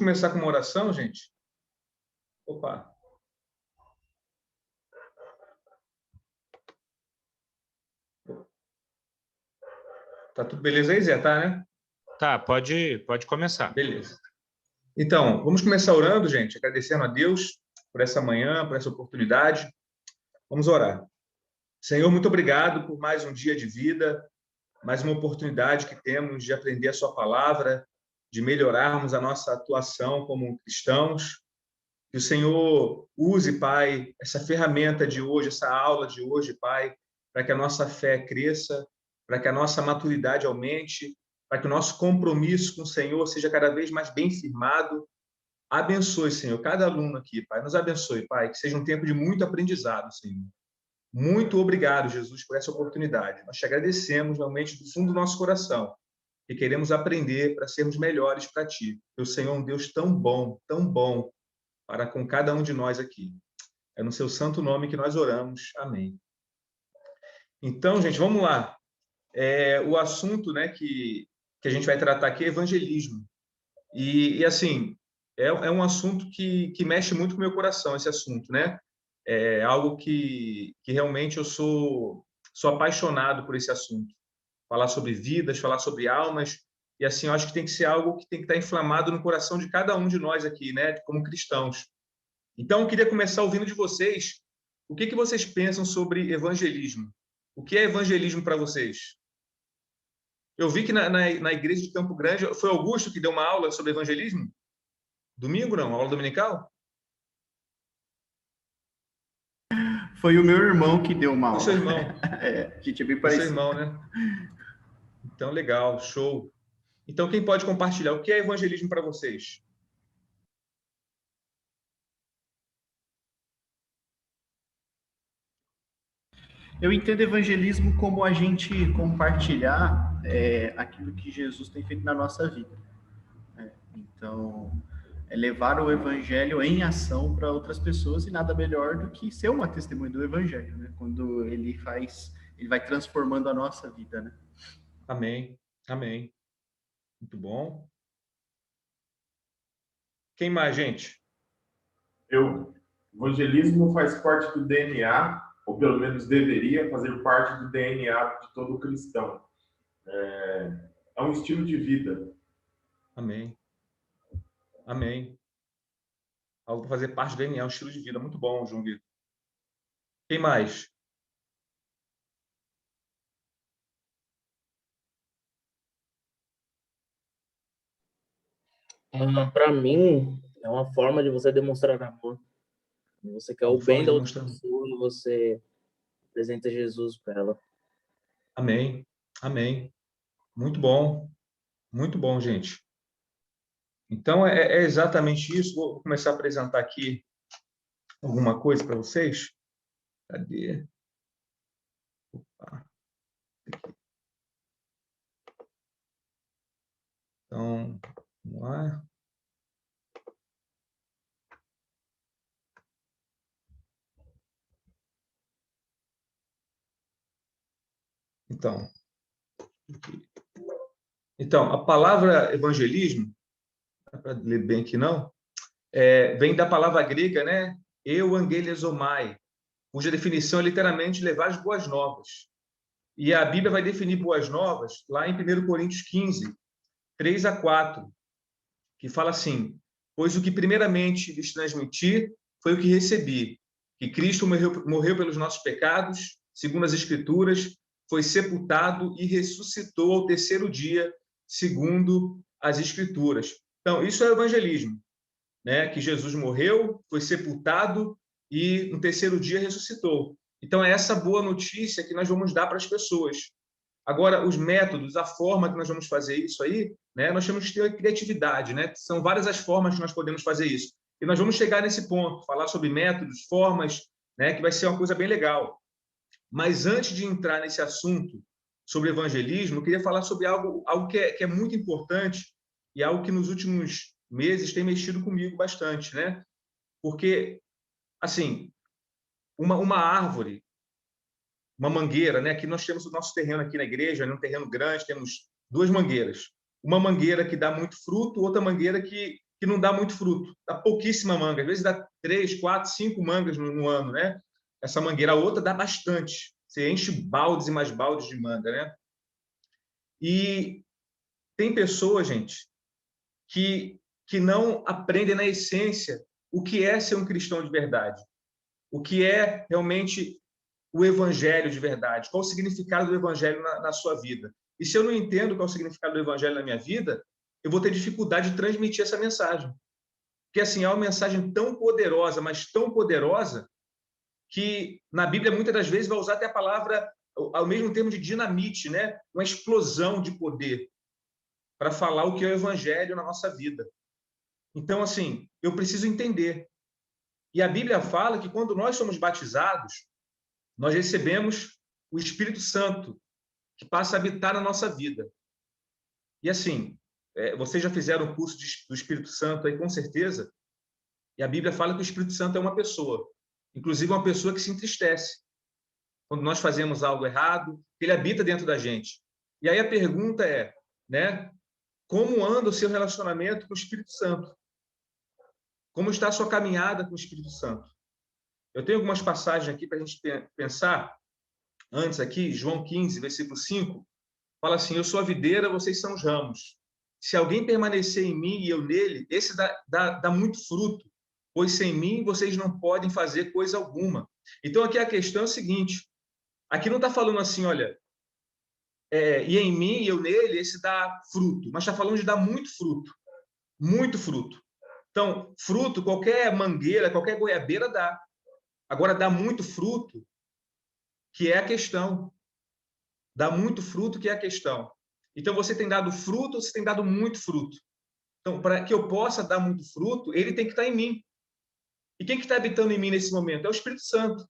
começar com uma oração, gente? Opa. Tá tudo beleza aí, Zé? Tá, né? Tá, pode começar. Beleza. Então, vamos começar orando, gente, agradecendo a Deus por essa manhã, por essa oportunidade. Vamos orar. Senhor, muito obrigado por mais um dia de vida, mais uma oportunidade que temos de aprender a sua palavra, de melhorarmos a nossa atuação como cristãos. Que o Senhor use, Pai, essa ferramenta de hoje, essa aula de hoje, Pai, para que a nossa fé cresça, para que a nossa maturidade aumente, para que o nosso compromisso com o Senhor seja cada vez mais bem firmado. Abençoe, Senhor, cada aluno aqui, Pai. Nos abençoe, Pai, que seja um tempo de muito aprendizado, Senhor. Muito obrigado, Jesus, por essa oportunidade. Nós te agradecemos realmente do fundo do nosso coração e queremos aprender para sermos melhores para Ti. Porque o Senhor é um Deus tão bom para com cada um de nós aqui. É no seu santo nome que nós oramos. Amém. Então, gente, vamos lá. O assunto, né, que a gente vai tratar aqui é evangelismo. E assim, é um assunto que mexe muito com o meu coração, esse assunto, né? É algo que realmente eu sou apaixonado por esse assunto. Falar sobre vidas, falar sobre almas, e assim, eu acho que tem que ser algo que tem que estar inflamado no coração de cada um de nós aqui, né, como cristãos. Então, eu queria começar ouvindo de vocês o que vocês pensam sobre evangelismo. O que é evangelismo para vocês? Eu vi que na igreja de Campo Grande, foi Augusto que deu uma aula sobre evangelismo? Domingo, não? Aula dominical? Foi o meu irmão que deu uma aula. Foi seu irmão. A gente é bem Foi seu parecido. irmão, né? Então, legal, show. Então, quem pode compartilhar? O que é evangelismo para vocês? Eu entendo evangelismo como a gente compartilhar aquilo que Jesus tem feito na nossa vida. Então, é levar o evangelho em ação para outras pessoas e nada melhor do que ser uma testemunha do evangelho, né? Quando ele vai transformando a nossa vida, né? Amém, amém. Muito bom. Quem mais, gente? Evangelismo faz parte do DNA, ou pelo menos deveria fazer parte do DNA de todo cristão. É um estilo de vida. Amém. Amém. Algo para fazer parte do DNA, um estilo de vida. Muito bom, João Vitor. Quem mais? Para mim, é uma forma de você demonstrar amor. Você quer o bem da outra pessoa, você apresenta Jesus para ela. Amém. Amém. Muito bom. Muito bom, gente. Então, é exatamente isso. Vou começar a apresentar aqui alguma coisa para vocês. Cadê? Opa. Aqui. Então, vamos lá. Então, a palavra evangelismo, não dá para ler bem aqui não, vem da palavra grega, né? Euangelizomai, cuja definição é literalmente levar as boas novas. E a Bíblia vai definir boas novas lá em 1 Coríntios 15, 3-4, que fala assim: pois o que primeiramente lhes transmiti foi o que recebi, que Cristo morreu pelos nossos pecados, segundo as Escrituras, foi sepultado e ressuscitou ao terceiro dia, segundo as Escrituras. Então, isso é o evangelismo, né? Que Jesus morreu, foi sepultado e no terceiro dia ressuscitou. Então, é essa boa notícia que nós vamos dar para as pessoas. Agora, os métodos, a forma que nós vamos fazer isso aí, né? Nós temos que ter criatividade, né? São várias as formas que nós podemos fazer isso. E nós vamos chegar nesse ponto, falar sobre métodos, formas, né? Que vai ser uma coisa bem legal. Mas antes de entrar nesse assunto sobre evangelismo, eu queria falar sobre algo que é muito importante e algo que nos últimos meses tem mexido comigo bastante, né? Porque, assim, uma árvore, uma mangueira, né? Aqui nós temos o nosso terreno aqui na igreja, um terreno grande, temos duas mangueiras. Uma mangueira que dá muito fruto, outra mangueira que que não dá muito fruto, dá pouquíssima manga, às vezes dá 3, 4, 5 mangas no ano, né? Essa mangueira, a outra dá bastante, você enche baldes e mais baldes de manga, né? E tem pessoas, gente, que não aprendem na essência o que é ser um cristão de verdade, o que é realmente o evangelho de verdade, qual o significado do evangelho na sua vida. E se eu não entendo qual é o significado do evangelho na minha vida, eu vou ter dificuldade de transmitir essa mensagem. Porque, assim, é uma mensagem tão poderosa, mas tão poderosa, que na Bíblia, muitas das vezes, vai usar até a palavra, ao mesmo termo de dinamite, né? Uma explosão de poder para falar o que é o evangelho na nossa vida. Então, assim, eu preciso entender. E a Bíblia fala que quando nós somos batizados, nós recebemos o Espírito Santo, que passa a habitar na nossa vida. E assim, vocês já fizeram o curso do Espírito Santo aí, com certeza, e a Bíblia fala que o Espírito Santo é uma pessoa, inclusive uma pessoa que se entristece quando nós fazemos algo errado, ele habita dentro da gente. E aí a pergunta é, né, como anda o seu relacionamento com o Espírito Santo? Como está a sua caminhada com o Espírito Santo? Eu tenho algumas passagens aqui para a gente pensar. Antes aqui, João 15, versículo 5, fala assim: eu sou a videira, vocês são os ramos. Se alguém permanecer em mim e eu nele, esse dá muito fruto, pois sem mim vocês não podem fazer coisa alguma. Então aqui a questão é o seguinte, aqui não está falando assim, olha, e em mim e eu nele, esse dá fruto, mas está falando de dar muito fruto, muito fruto. Então, fruto, qualquer mangueira, qualquer goiabeira dá. Agora, dá muito fruto, que é a questão. Dá muito fruto, que é a questão. Então, você tem dado fruto, você tem dado muito fruto. Então, para que eu possa dar muito fruto, ele tem que estar em mim. E quem que está habitando em mim nesse momento? É o Espírito Santo.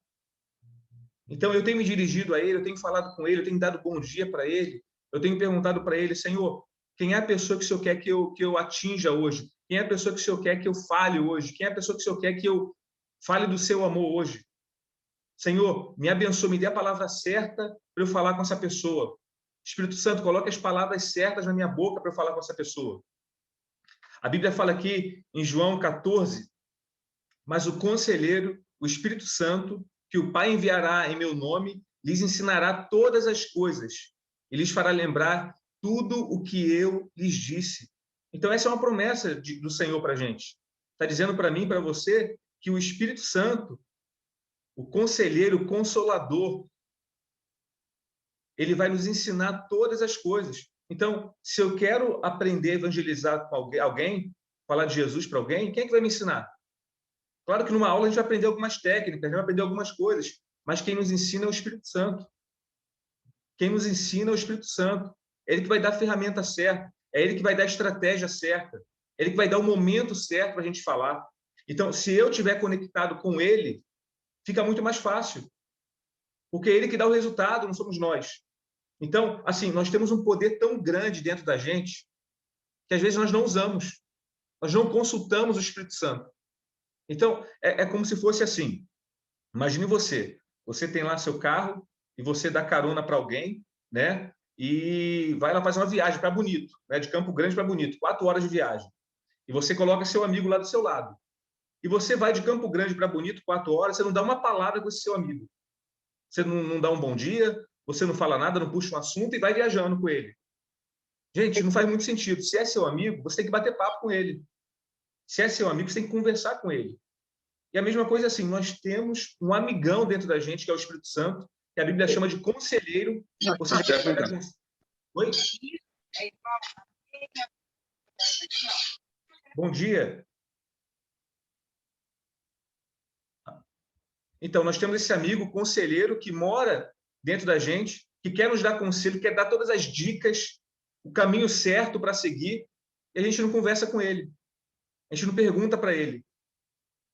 Então, eu tenho me dirigido a ele, eu tenho falado com ele, eu tenho dado bom dia para ele, eu tenho perguntado para ele, Senhor, quem é a pessoa que o Senhor quer que eu atinja hoje? Quem é a pessoa que o Senhor quer que eu fale hoje? Quem é a pessoa que o Senhor quer que eu fale do seu amor hoje? Senhor, me abençoe, me dê a palavra certa para eu falar com essa pessoa. Espírito Santo, coloque as palavras certas na minha boca para eu falar com essa pessoa. A Bíblia fala aqui em João 14, mas o conselheiro, o Espírito Santo, que o Pai enviará em meu nome, lhes ensinará todas as coisas e lhes fará lembrar tudo o que eu lhes disse. Então, essa é uma promessa do Senhor para a gente. Está dizendo para mim, para você, que o Espírito Santo, o conselheiro, o consolador, ele vai nos ensinar todas as coisas. Então, se eu quero aprender a evangelizar com alguém, falar de Jesus para alguém, quem é que vai me ensinar? Claro que numa aula a gente vai aprender algumas técnicas, a gente vai aprender algumas coisas, mas quem nos ensina é o Espírito Santo. Quem nos ensina é o Espírito Santo. É ele que vai dar a ferramenta certa, é ele que vai dar a estratégia certa, é ele que vai dar o momento certo para a gente falar. Então, se eu estiver conectado com ele, fica muito mais fácil, porque é ele que dá o resultado, não somos nós. Então, assim, nós temos um poder tão grande dentro da gente que às vezes nós não usamos, nós não consultamos o Espírito Santo. Então, é como se fosse assim. Imagine você tem lá seu carro e você dá carona para alguém, né? E vai lá fazer uma viagem para Bonito, né? De Campo Grande para Bonito, 4 horas de viagem. E você coloca seu amigo lá do seu lado. E você vai de Campo Grande para Bonito, 4 horas, você não dá uma palavra com esse seu amigo. Você não dá um bom dia, você não fala nada, não puxa um assunto e vai viajando com ele. Gente, não faz muito sentido. Se é seu amigo, você tem que bater papo com ele. Se é seu amigo, você tem que conversar com ele. E a mesma coisa assim, nós temos um amigão dentro da gente, que é o Espírito Santo, que a Bíblia chama de conselheiro. Ou seja, Oi? Bom dia. Então, nós temos esse amigo conselheiro que mora dentro da gente, que quer nos dar conselho, quer dar todas as dicas, o caminho certo para seguir, e a gente não conversa com ele. A gente não pergunta para ele.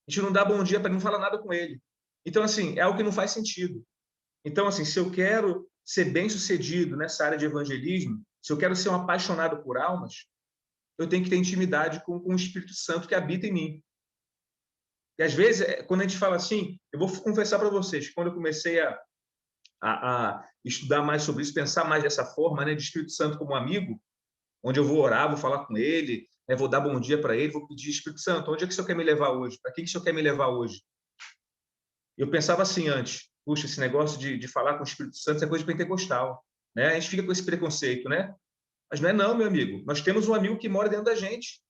A gente não dá bom dia para ele, não fala nada com ele. Então, assim, é algo que não faz sentido. Então, assim, se eu quero ser bem-sucedido nessa área de evangelismo, se eu quero ser um apaixonado por almas, eu tenho que ter intimidade com o Espírito Santo que habita em mim. E, às vezes, quando a gente fala assim, eu vou confessar para vocês, quando eu comecei a estudar mais sobre isso, pensar mais dessa forma, né, de Espírito Santo como amigo, onde eu vou orar, vou falar com ele, né, vou dar bom dia para ele, vou pedir, Espírito Santo, onde é que o Senhor quer me levar hoje? Para que o Senhor quer me levar hoje? Eu pensava assim antes, puxa, esse negócio de falar com o Espírito Santo é coisa de pentecostal, né? A gente fica com esse preconceito, né? Mas não é não, meu amigo. Nós temos um amigo que mora dentro da gente.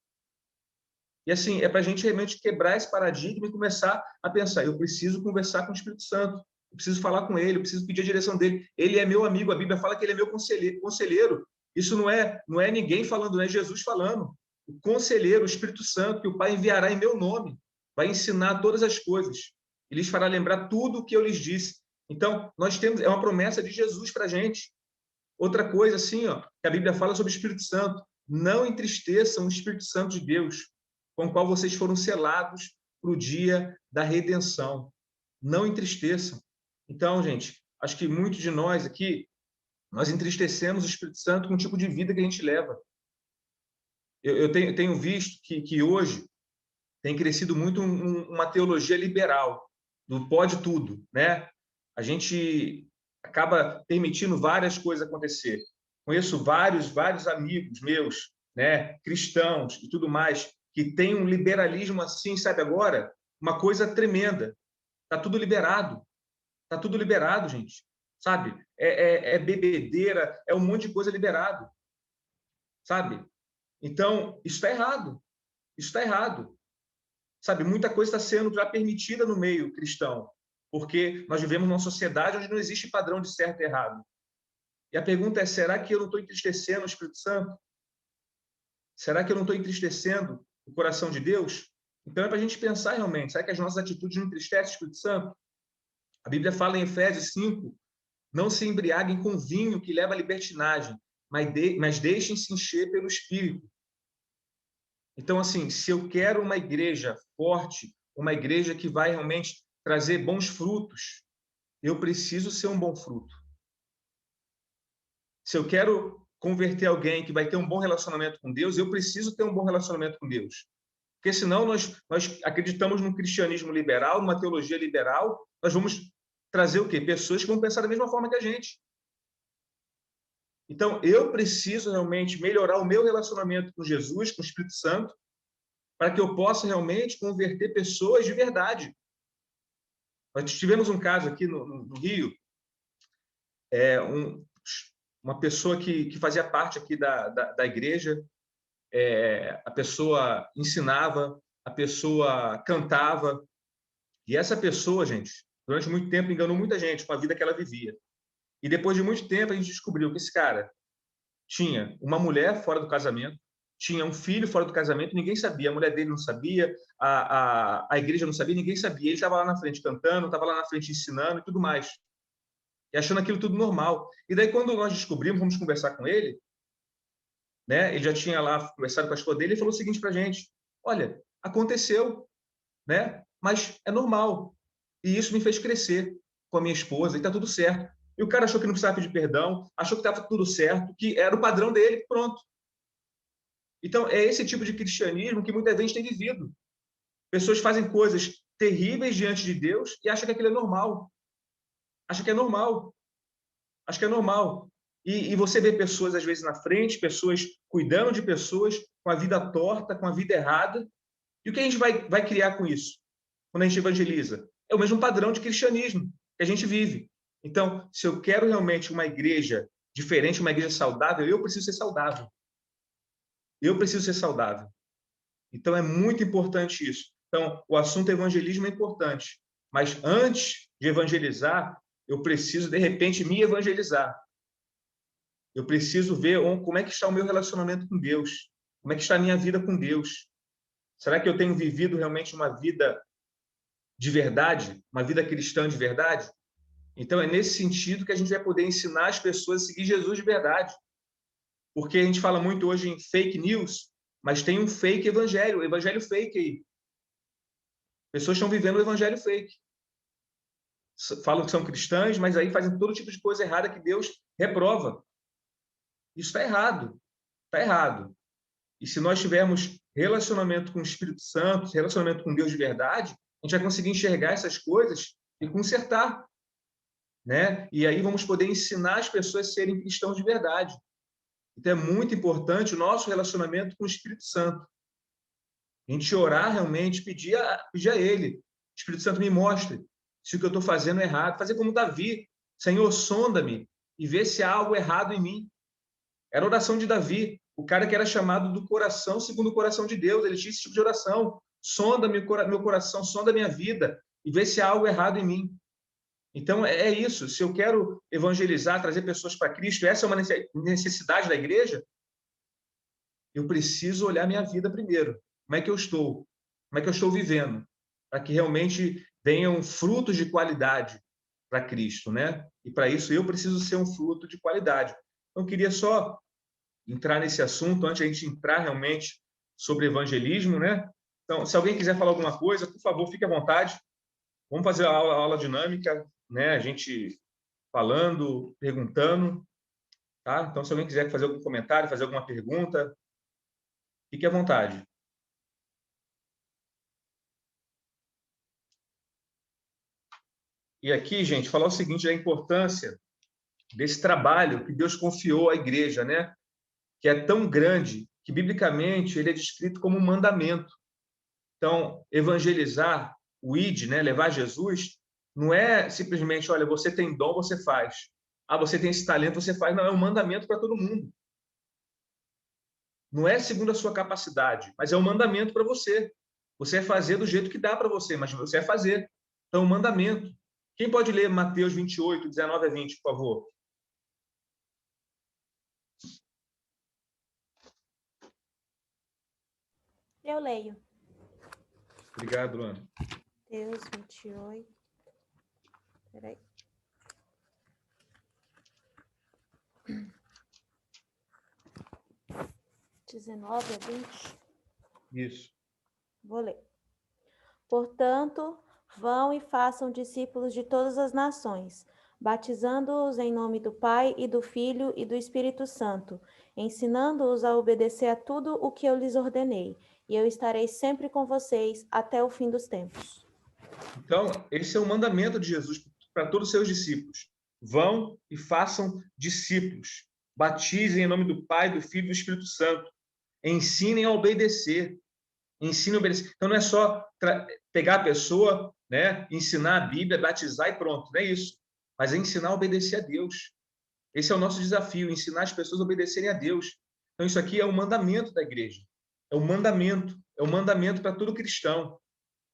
E assim, é para a gente realmente quebrar esse paradigma e começar a pensar, eu preciso conversar com o Espírito Santo, eu preciso falar com ele, eu preciso pedir a direção dele. Ele é meu amigo, a Bíblia fala que ele é meu conselheiro. Isso não é ninguém falando, não é Jesus falando. O conselheiro, o Espírito Santo, que o Pai enviará em meu nome, vai ensinar todas as coisas. Ele lhes fará lembrar tudo o que eu lhes disse. Então, nós temos, é uma promessa de Jesus para a gente. Outra coisa, assim, ó, que a Bíblia fala sobre o Espírito Santo. Não entristeçam o Espírito Santo de Deus, com o qual vocês foram selados para o dia da redenção. Não entristeçam. Então, gente, acho que muitos de nós aqui, nós entristecemos o Espírito Santo com o tipo de vida que a gente leva. Eu tenho visto que hoje tem crescido muito uma teologia liberal, do pode tudo, né? A gente acaba permitindo várias coisas acontecer. Conheço vários amigos meus, né, cristãos e tudo mais, que tem um liberalismo assim, sabe agora? Uma coisa tremenda. Tá tudo liberado. Tá tudo liberado, gente. Sabe? É bebedeira, é um monte de coisa liberado. Sabe? Então, isso está errado. Isso está errado. Sabe? Muita coisa está sendo já permitida no meio cristão, porque nós vivemos numa sociedade onde não existe padrão de certo e errado. E a pergunta é, será que eu não estou entristecendo o Espírito Santo? Será que eu não estou entristecendo o coração de Deus? Então é para a gente pensar realmente, será que as nossas atitudes não entristecem o Espírito Santo? A Bíblia fala em Efésios 5, não se embriaguem com vinho que leva à libertinagem, mas deixem-se encher pelo Espírito. Então, assim, se eu quero uma igreja forte, uma igreja que vai realmente trazer bons frutos, eu preciso ser um bom fruto. Se eu quero converter alguém que vai ter um bom relacionamento com Deus, eu preciso ter um bom relacionamento com Deus. Porque senão nós acreditamos num cristianismo liberal, numa teologia liberal, nós vamos trazer o quê? Pessoas que vão pensar da mesma forma que a gente. Então, eu preciso realmente melhorar o meu relacionamento com Jesus, com o Espírito Santo, para que eu possa realmente converter pessoas de verdade. Nós tivemos um caso aqui no Rio, uma pessoa que fazia parte aqui da igreja, a pessoa ensinava, a pessoa cantava, e essa pessoa, gente, durante muito tempo enganou muita gente com a vida que ela vivia. E depois de muito tempo a gente descobriu que esse cara tinha uma mulher fora do casamento, tinha um filho fora do casamento, ninguém sabia, a mulher dele não sabia, a igreja não sabia, ninguém sabia. Ele estava lá na frente cantando, estava lá na frente ensinando e tudo mais. E achando aquilo tudo normal. E daí, quando nós descobrimos, vamos conversar com ele, né? Ele já tinha lá conversado com a esposa dele e falou o seguinte para a gente: olha, aconteceu, né? Mas é normal. E isso me fez crescer com a minha esposa e está tudo certo. E o cara achou que não precisava pedir perdão, achou que estava tudo certo, que era o padrão dele, pronto. Então, é esse tipo de cristianismo que muitas vezes tem vivido. Pessoas fazem coisas terríveis diante de Deus e acham que aquilo é normal. Acha que é normal. Acho que é normal. E você vê pessoas, às vezes, na frente, pessoas cuidando de pessoas com a vida torta, com a vida errada. E o que a gente vai criar com isso? Quando a gente evangeliza? É o mesmo padrão de cristianismo que a gente vive. Então, se eu quero realmente uma igreja diferente, uma igreja saudável, eu preciso ser saudável. Eu preciso ser saudável. Então, é muito importante isso. Então, o assunto evangelismo é importante. Mas antes de evangelizar, eu preciso, de repente, me evangelizar. Eu preciso ver como é que está o meu relacionamento com Deus. Como é que está a minha vida com Deus. Será que eu tenho vivido realmente uma vida de verdade? Uma vida cristã de verdade? Então, é nesse sentido que a gente vai poder ensinar as pessoas a seguir Jesus de verdade. Porque a gente fala muito hoje em fake news, mas tem um fake evangelho, o evangelho fake aí. Pessoas estão vivendo o evangelho fake. Falam que são cristãs, mas aí fazem todo tipo de coisa errada que Deus reprova. Isso está errado. Está errado. E se nós tivermos relacionamento com o Espírito Santo, relacionamento com Deus de verdade, a gente vai conseguir enxergar essas coisas e consertar. Né? E aí vamos poder ensinar as pessoas a serem cristãos de verdade. Então, é muito importante o nosso relacionamento com o Espírito Santo. A gente orar realmente, pedir a Ele. Espírito Santo, me mostre se o que eu estou fazendo é errado. Fazer como Davi. Senhor, sonda-me e vê se há algo errado em mim. Era a oração de Davi, o cara que era chamado do coração segundo o coração de Deus. Ele tinha esse tipo de oração. Sonda-me meu coração, sonda minha vida e vê se há algo errado em mim. Então, é isso. Se eu quero evangelizar, trazer pessoas para Cristo, essa é uma necessidade da igreja, eu preciso olhar minha vida primeiro. Como é que eu estou? Como é que eu estou vivendo? Para que realmente venham frutos de qualidade para Cristo, né? E para isso eu preciso ser um fruto de qualidade. Então, eu queria só entrar nesse assunto antes de a gente entrar realmente sobre evangelismo, né? Então, se alguém quiser falar alguma coisa, por favor, fique à vontade. Vamos fazer a aula dinâmica, né? A gente falando, perguntando, tá? Então, se alguém quiser fazer algum comentário, fazer alguma pergunta, fique à vontade. E aqui, gente, falar o seguinte, da importância desse trabalho que Deus confiou à igreja, né? Que é tão grande que, biblicamente, ele é descrito como um mandamento. Então, evangelizar, o id, né? Levar Jesus, não é simplesmente, olha, você tem dom, você faz. Ah, você tem esse talento, você faz. Não, é um mandamento para todo mundo. Não é segundo a sua capacidade, mas é um mandamento para você. Você vai fazer do jeito que dá para você, mas você vai fazer. Então, um mandamento. Quem pode ler Mateus 28, 19 a 20, por favor? Eu leio. Obrigado, Luana. Mateus 28. Peraí. (19 a 20). Isso. Vou ler. Portanto, vão e façam discípulos de todas as nações, batizando-os em nome do Pai e do Filho e do Espírito Santo, ensinando-os a obedecer a tudo o que eu lhes ordenei, e eu estarei sempre com vocês até o fim dos tempos. Então, esse é o mandamento de Jesus para todos os seus discípulos. Vão e façam discípulos. Batizem em nome do Pai, do Filho e do Espírito Santo. Ensinem a obedecer. Ensinem a obedecer. Então, não é só pegar a pessoa, né, ensinar a Bíblia, batizar e pronto. Não é isso. Mas é ensinar a obedecer a Deus. Esse é o nosso desafio, ensinar as pessoas a obedecerem a Deus. Então, isso aqui é o mandamento da igreja. É o mandamento para todo cristão.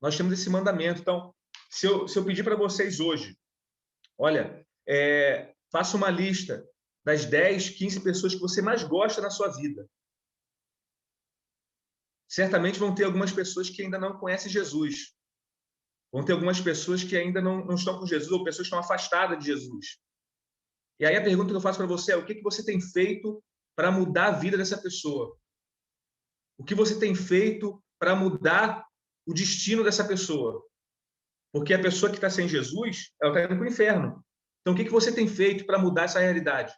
Nós temos esse mandamento. Então, se eu pedir para vocês hoje, olha, faça uma lista das 10, 15 pessoas que você mais gosta na sua vida. Certamente vão ter algumas pessoas que ainda não conhecem Jesus. Vão ter algumas pessoas que ainda não estão com Jesus, ou pessoas que estão afastadas de Jesus. E aí a pergunta que eu faço para você é: o que você tem feito para mudar a vida dessa pessoa? O que você tem feito para mudar o destino dessa pessoa? Porque a pessoa que está sem Jesus, ela está indo para o inferno. Então, o que você tem feito para mudar essa realidade?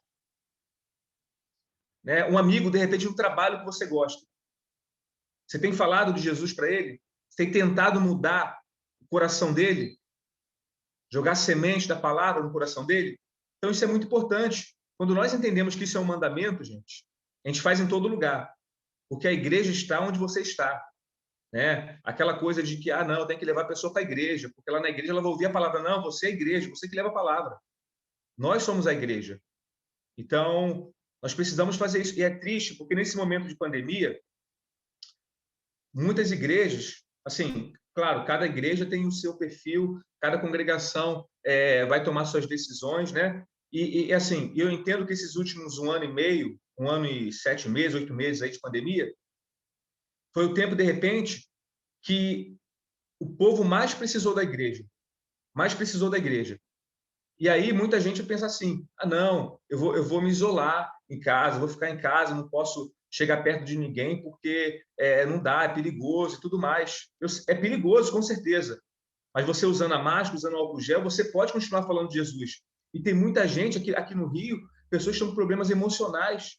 Né? Um amigo, de repente, no trabalho que você gosta. Você tem falado de Jesus para ele? Você tem tentado mudar o coração dele? Jogar semente da palavra no coração dele? Então, isso é muito importante. Quando nós entendemos que isso é um mandamento, gente, a gente faz em todo lugar. Porque a igreja está onde você está. Né? Aquela coisa de que, não, tem que levar a pessoa para a igreja, porque lá na igreja ela vai ouvir a palavra. Não, você é a igreja, você que leva a palavra. Nós somos a igreja. Então, nós precisamos fazer isso. E é triste, porque nesse momento de pandemia, muitas igrejas, assim, claro, cada igreja tem o seu perfil, cada congregação vai tomar suas decisões, né? E assim, eu entendo que esses últimos 1 ano e meio, 1 ano e 7 meses, 8 meses aí de pandemia, foi o tempo, de repente, que o povo mais precisou da igreja. Mais precisou da igreja. E aí muita gente pensa assim, não, eu vou me isolar em casa, vou ficar em casa, não posso chegar perto de ninguém porque não dá, é perigoso e tudo mais. É perigoso, com certeza. Mas você usando a máscara, usando o álcool gel, você pode continuar falando de Jesus. E tem muita gente aqui no Rio, pessoas que estão com problemas emocionais,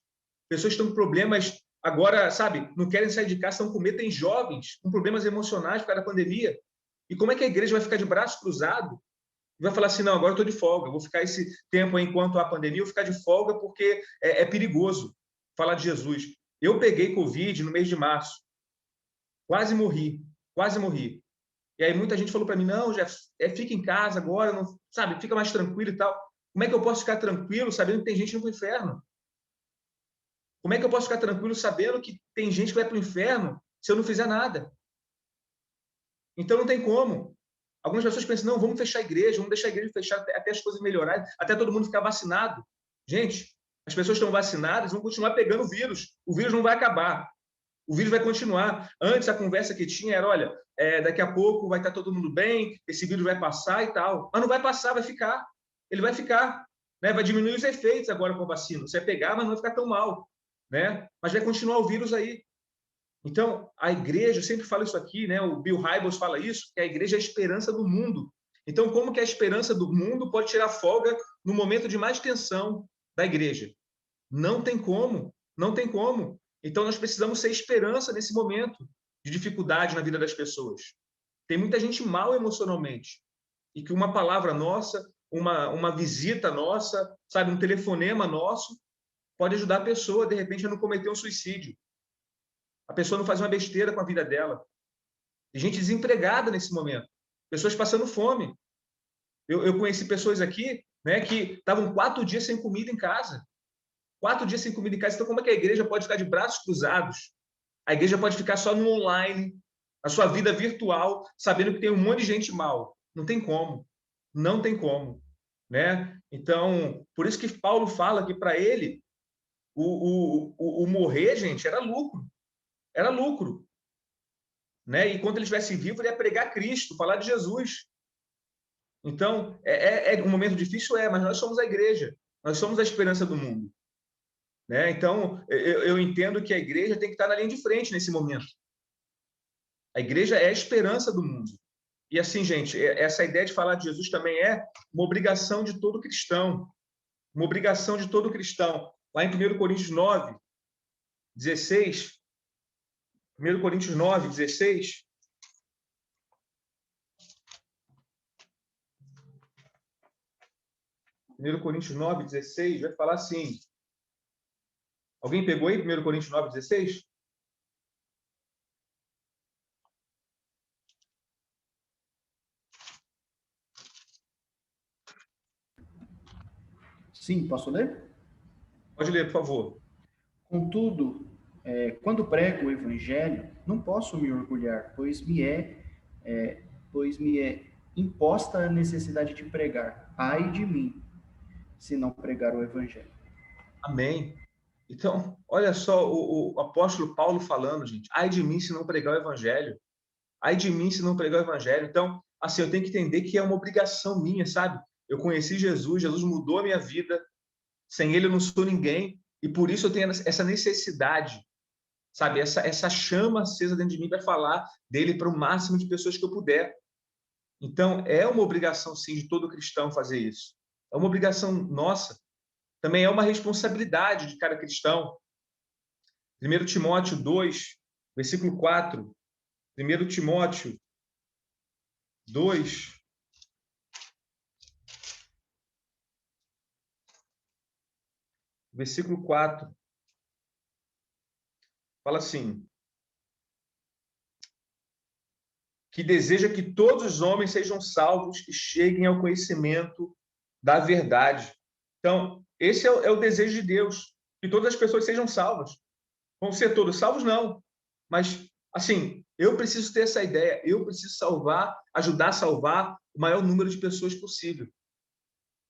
pessoas que estão com problemas agora, sabe, não querem sair de casa, estão com medo, tem jovens com problemas emocionais por causa da pandemia. E como é que a igreja vai ficar de braço cruzado e vai falar assim, não, agora eu estou de folga, eu vou ficar esse tempo aí, enquanto há pandemia, eu vou ficar de folga porque é perigoso. falar de Jesus. Eu peguei Covid no mês de março. Quase morri. E aí muita gente falou para mim, não, Jeff, fica em casa agora, não, sabe, fica mais tranquilo e tal. Como é que eu posso ficar tranquilo sabendo que tem gente indo para o inferno? Como é que eu posso ficar tranquilo sabendo que tem gente que vai para o inferno se eu não fizer nada? Então não tem como. Algumas pessoas pensam, não, vamos fechar a igreja, vamos deixar a igreja fechar até as coisas melhorarem, até todo mundo ficar vacinado. Gente, as pessoas estão vacinadas, vão continuar pegando o vírus. O vírus não vai acabar. O vírus vai continuar. Antes, a conversa que tinha era, olha, daqui a pouco vai estar todo mundo bem, esse vírus vai passar e tal. Mas não vai passar, vai ficar. Ele vai ficar. Né? Vai diminuir os efeitos agora com a vacina. Você vai pegar, mas não vai ficar tão mal. Né? Mas vai continuar o vírus aí. Então, a igreja, eu sempre falo isso aqui, né? O Bill Hybels fala isso, que a igreja é a esperança do mundo. Então, como que a esperança do mundo pode tirar folga no momento de mais tensão da igreja? Não tem como, não tem como. Então, nós precisamos ser esperança nesse momento de dificuldade na vida das pessoas. Tem muita gente mal emocionalmente e que uma palavra nossa, uma visita nossa, sabe, um telefonema nosso, pode ajudar a pessoa, de repente, a não cometer um suicídio. A pessoa não faz uma besteira com a vida dela. Tem gente desempregada nesse momento. Pessoas passando fome. Eu conheci pessoas aqui, né, que estavam 4 dias sem comida em casa. 4 dias sem comida em casa. Então, como é que a igreja pode ficar de braços cruzados? A igreja pode ficar só no online, na sua vida virtual, sabendo que tem um monte de gente mal. Não tem como. Não tem como. Né? Então, por isso que Paulo fala que, para ele, o morrer, gente, era lucro. Era lucro. Né? E quando ele estivesse vivo, ele ia pregar Cristo, falar de Jesus. Então, um momento difícil, mas nós somos a igreja. Nós somos a esperança do mundo. Né? Então, eu entendo que a igreja tem que estar na linha de frente nesse momento. A igreja é a esperança do mundo. E assim, gente, essa ideia de falar de Jesus também é uma obrigação de todo cristão. Uma obrigação de todo cristão. Lá em 1 Coríntios 9, 16... 1 Coríntios 9, 16. Primeiro Coríntios 9, 16, vai falar assim. Alguém pegou aí 1 Coríntios 9, 16? Sim, posso ler? Pode ler, por favor. Contudo, quando prego o evangelho, não posso me orgulhar, pois me é imposta a necessidade de pregar. Ai de mim, se não pregar o evangelho. Amém. Então, olha só o apóstolo Paulo falando, gente. Ai de mim se não pregar o evangelho. Ai de mim se não pregar o evangelho. Então, assim, eu tenho que entender que é uma obrigação minha, sabe? Eu conheci Jesus, Jesus mudou a minha vida. Sem ele eu não sou ninguém. E por isso eu tenho essa necessidade, sabe? Essa chama acesa dentro de mim para falar dele para o máximo de pessoas que eu puder. Então, é uma obrigação, sim, de todo cristão fazer isso. É uma obrigação nossa. Também é uma responsabilidade de cada cristão. 1 Timóteo 2, versículo 4. 1 Timóteo 2, versículo 4. Fala assim: que deseja que todos os homens sejam salvos e cheguem ao conhecimento da verdade. Então, esse é o desejo de Deus, que todas as pessoas sejam salvas. Vão ser todos salvos? Não. Mas, assim, eu preciso ter essa ideia, eu preciso ajudar a salvar o maior número de pessoas possível.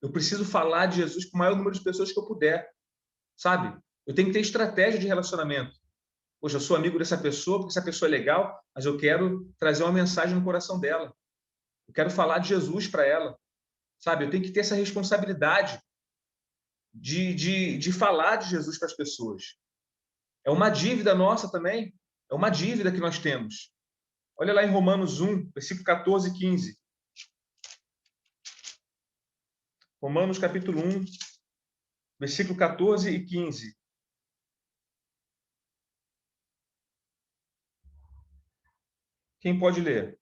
Eu preciso falar de Jesus com o maior número de pessoas que eu puder, sabe? Eu tenho que ter estratégia de relacionamento. Poxa, eu sou amigo dessa pessoa porque essa pessoa é legal, mas eu quero trazer uma mensagem no coração dela. Eu quero falar de Jesus para ela, sabe? Eu tenho que ter essa responsabilidade de falar de Jesus para as pessoas. É uma dívida nossa também, é uma dívida que nós temos. Olha lá em Romanos 1, versículo 14 e 15. Romanos capítulo 1, versículo 14 e 15. Quem pode ler?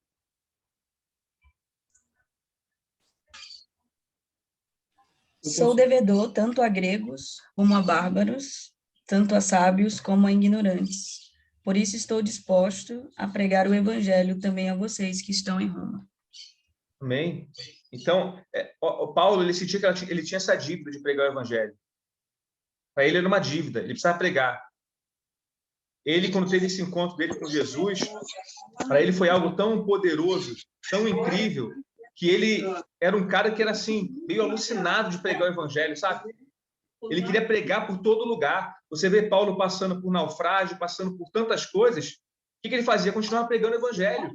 Sou devedor tanto a gregos como a bárbaros, tanto a sábios como a ignorantes. Por isso estou disposto a pregar o evangelho também a vocês que estão em Roma. Amém? Então, o Paulo, ele sentia que ele tinha essa dívida de pregar o evangelho. Para ele era uma dívida, ele precisava pregar. Ele, quando teve esse encontro dele com Jesus, para ele foi algo tão poderoso, tão incrível, que ele era um cara que era assim, meio alucinado de pregar o evangelho, sabe? Ele queria pregar por todo lugar. Você vê Paulo passando por naufrágio, passando por tantas coisas, o que ele fazia? Continuava pregando o evangelho.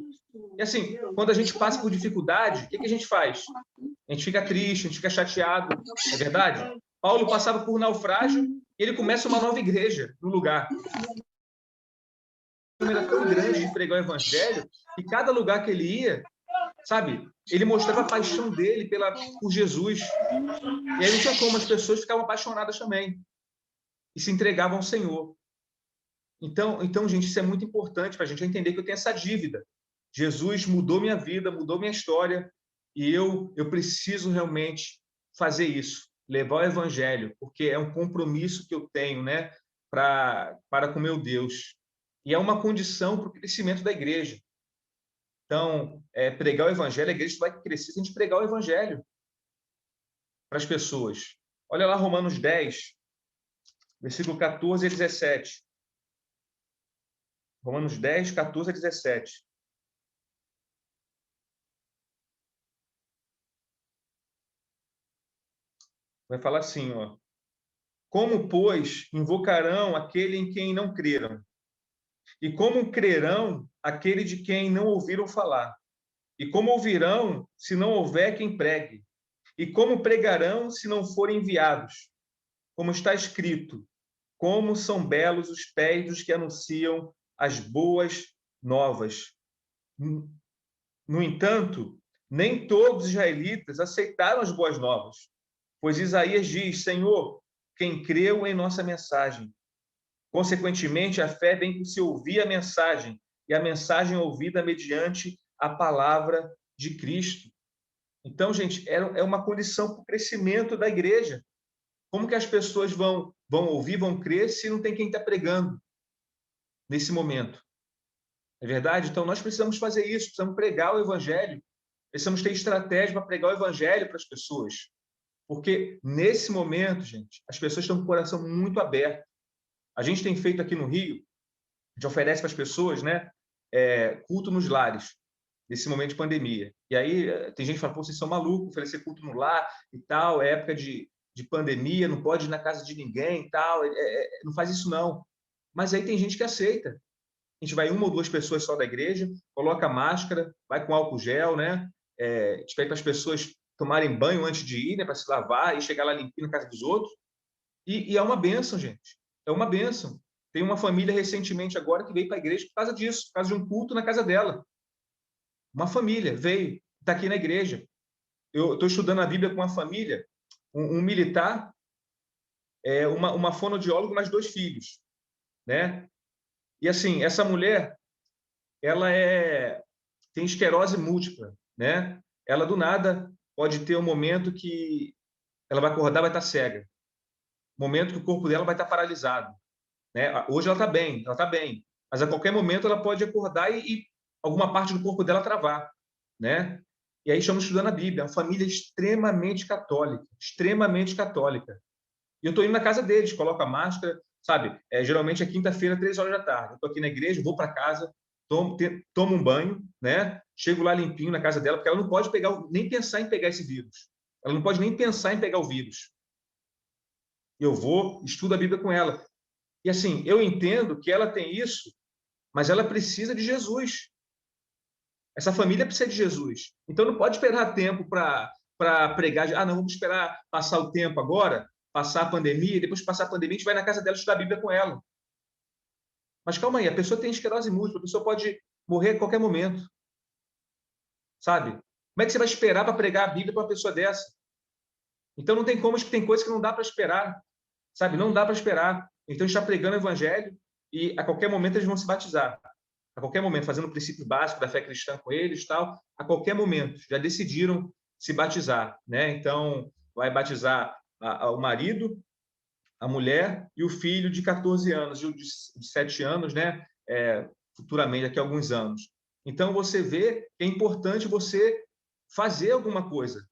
E assim, quando a gente passa por dificuldade, o que a gente faz? A gente fica triste, a gente fica chateado, não é verdade? Paulo passava por naufrágio e ele começa uma nova igreja no lugar. Era tão grande de pregar o evangelho que cada lugar que ele ia, sabe, ele mostrava a paixão dele por Jesus. E aí não tinha como, as pessoas ficavam apaixonadas também e se entregavam ao Senhor. Então, gente, isso é muito importante para a gente entender que eu tenho essa dívida. Jesus mudou minha vida, mudou minha história, e eu preciso realmente fazer isso, levar o evangelho, porque é um compromisso que eu tenho, né, para com meu Deus. E é uma condição para o crescimento da igreja. Então, pregar o evangelho, a igreja vai crescer se a gente pregar o evangelho para as pessoas. Olha lá Romanos 10, versículo 14 a 17. Romanos 10, 14 a 17. Vai falar assim, ó. Como, pois, invocarão aquele em quem não creram? E como crerão aquele de quem não ouviram falar? E como ouvirão se não houver quem pregue? E como pregarão se não forem enviados? Como está escrito, como são belos os pés dos que anunciam as boas novas. No entanto, nem todos os israelitas aceitaram as boas novas, pois Isaías diz, Senhor, quem creu em nossa mensagem? Consequentemente, a fé vem por se ouvir a mensagem, e a mensagem ouvida mediante a palavra de Cristo. Então, gente, é uma condição para o crescimento da igreja. Como que as pessoas vão ouvir, vão crer, se não tem quem está pregando nesse momento? É verdade? Então, nós precisamos fazer isso, precisamos pregar o evangelho, precisamos ter estratégia para pregar o evangelho para as pessoas. Porque, nesse momento, gente, as pessoas estão com o coração muito aberto. A gente tem feito aqui no Rio, a gente oferece para as pessoas, né, culto nos lares, nesse momento de pandemia. E aí, tem gente que fala, pô, vocês são malucos, oferecer culto no lar e tal, é época de pandemia, não pode ir na casa de ninguém e tal, não faz isso não. Mas aí tem gente que aceita. A gente vai uma ou duas pessoas só da igreja, coloca máscara, vai com álcool gel, né? A gente pede para as pessoas tomarem banho antes de ir, né, para se lavar e chegar lá limpinho na casa dos outros. E é uma bênção, gente. É uma bênção. Tem uma família recentemente agora que veio para a igreja por causa disso, por causa de um culto na casa dela. Uma família veio, está aqui na igreja. Eu estou estudando a Bíblia com uma família, um militar, uma fonoaudióloga, mais 2 filhos, né? E assim, essa mulher, ela tem esclerose múltipla, né? Ela do nada pode ter um momento que ela vai acordar, vai estar cega. Momento que o corpo dela vai estar paralisado, né? Hoje ela está bem, mas a qualquer momento ela pode acordar e alguma parte do corpo dela travar, né? E aí estamos estudando a Bíblia, uma família extremamente católica. E eu estou indo na casa deles, coloco a máscara, sabe? Geralmente é quinta-feira, 3 horas da tarde. Eu estou aqui na igreja, vou para casa, tomo um banho, né? Chego lá limpinho na casa dela, porque ela não pode nem pensar em pegar esse vírus. Ela não pode nem pensar em pegar o vírus. Eu vou, estudo a Bíblia com ela. E assim, eu entendo que ela tem isso, mas ela precisa de Jesus. Essa família precisa de Jesus. Então não pode esperar tempo para pregar. Ah, não, vamos esperar passar o tempo agora, passar a pandemia, e depois de passar a pandemia, a gente vai na casa dela estudar a Bíblia com ela. Mas calma aí, a pessoa tem esclerose múltipla, a pessoa pode morrer a qualquer momento. Sabe? Como é que você vai esperar para pregar a Bíblia para uma pessoa dessa? Então não tem como, tem coisas que não dá para esperar. Sabe? Não dá para esperar. Então a gente está pregando o evangelho e a qualquer momento eles vão se batizar. A qualquer momento, fazendo o princípio básico da fé cristã com eles, tal, a qualquer momento, já decidiram se batizar, né? Então, vai batizar o marido, a mulher e o filho de 14 anos, e o de 7 anos, né? Futuramente, daqui a alguns anos. Então, você vê que é importante você fazer alguma coisa.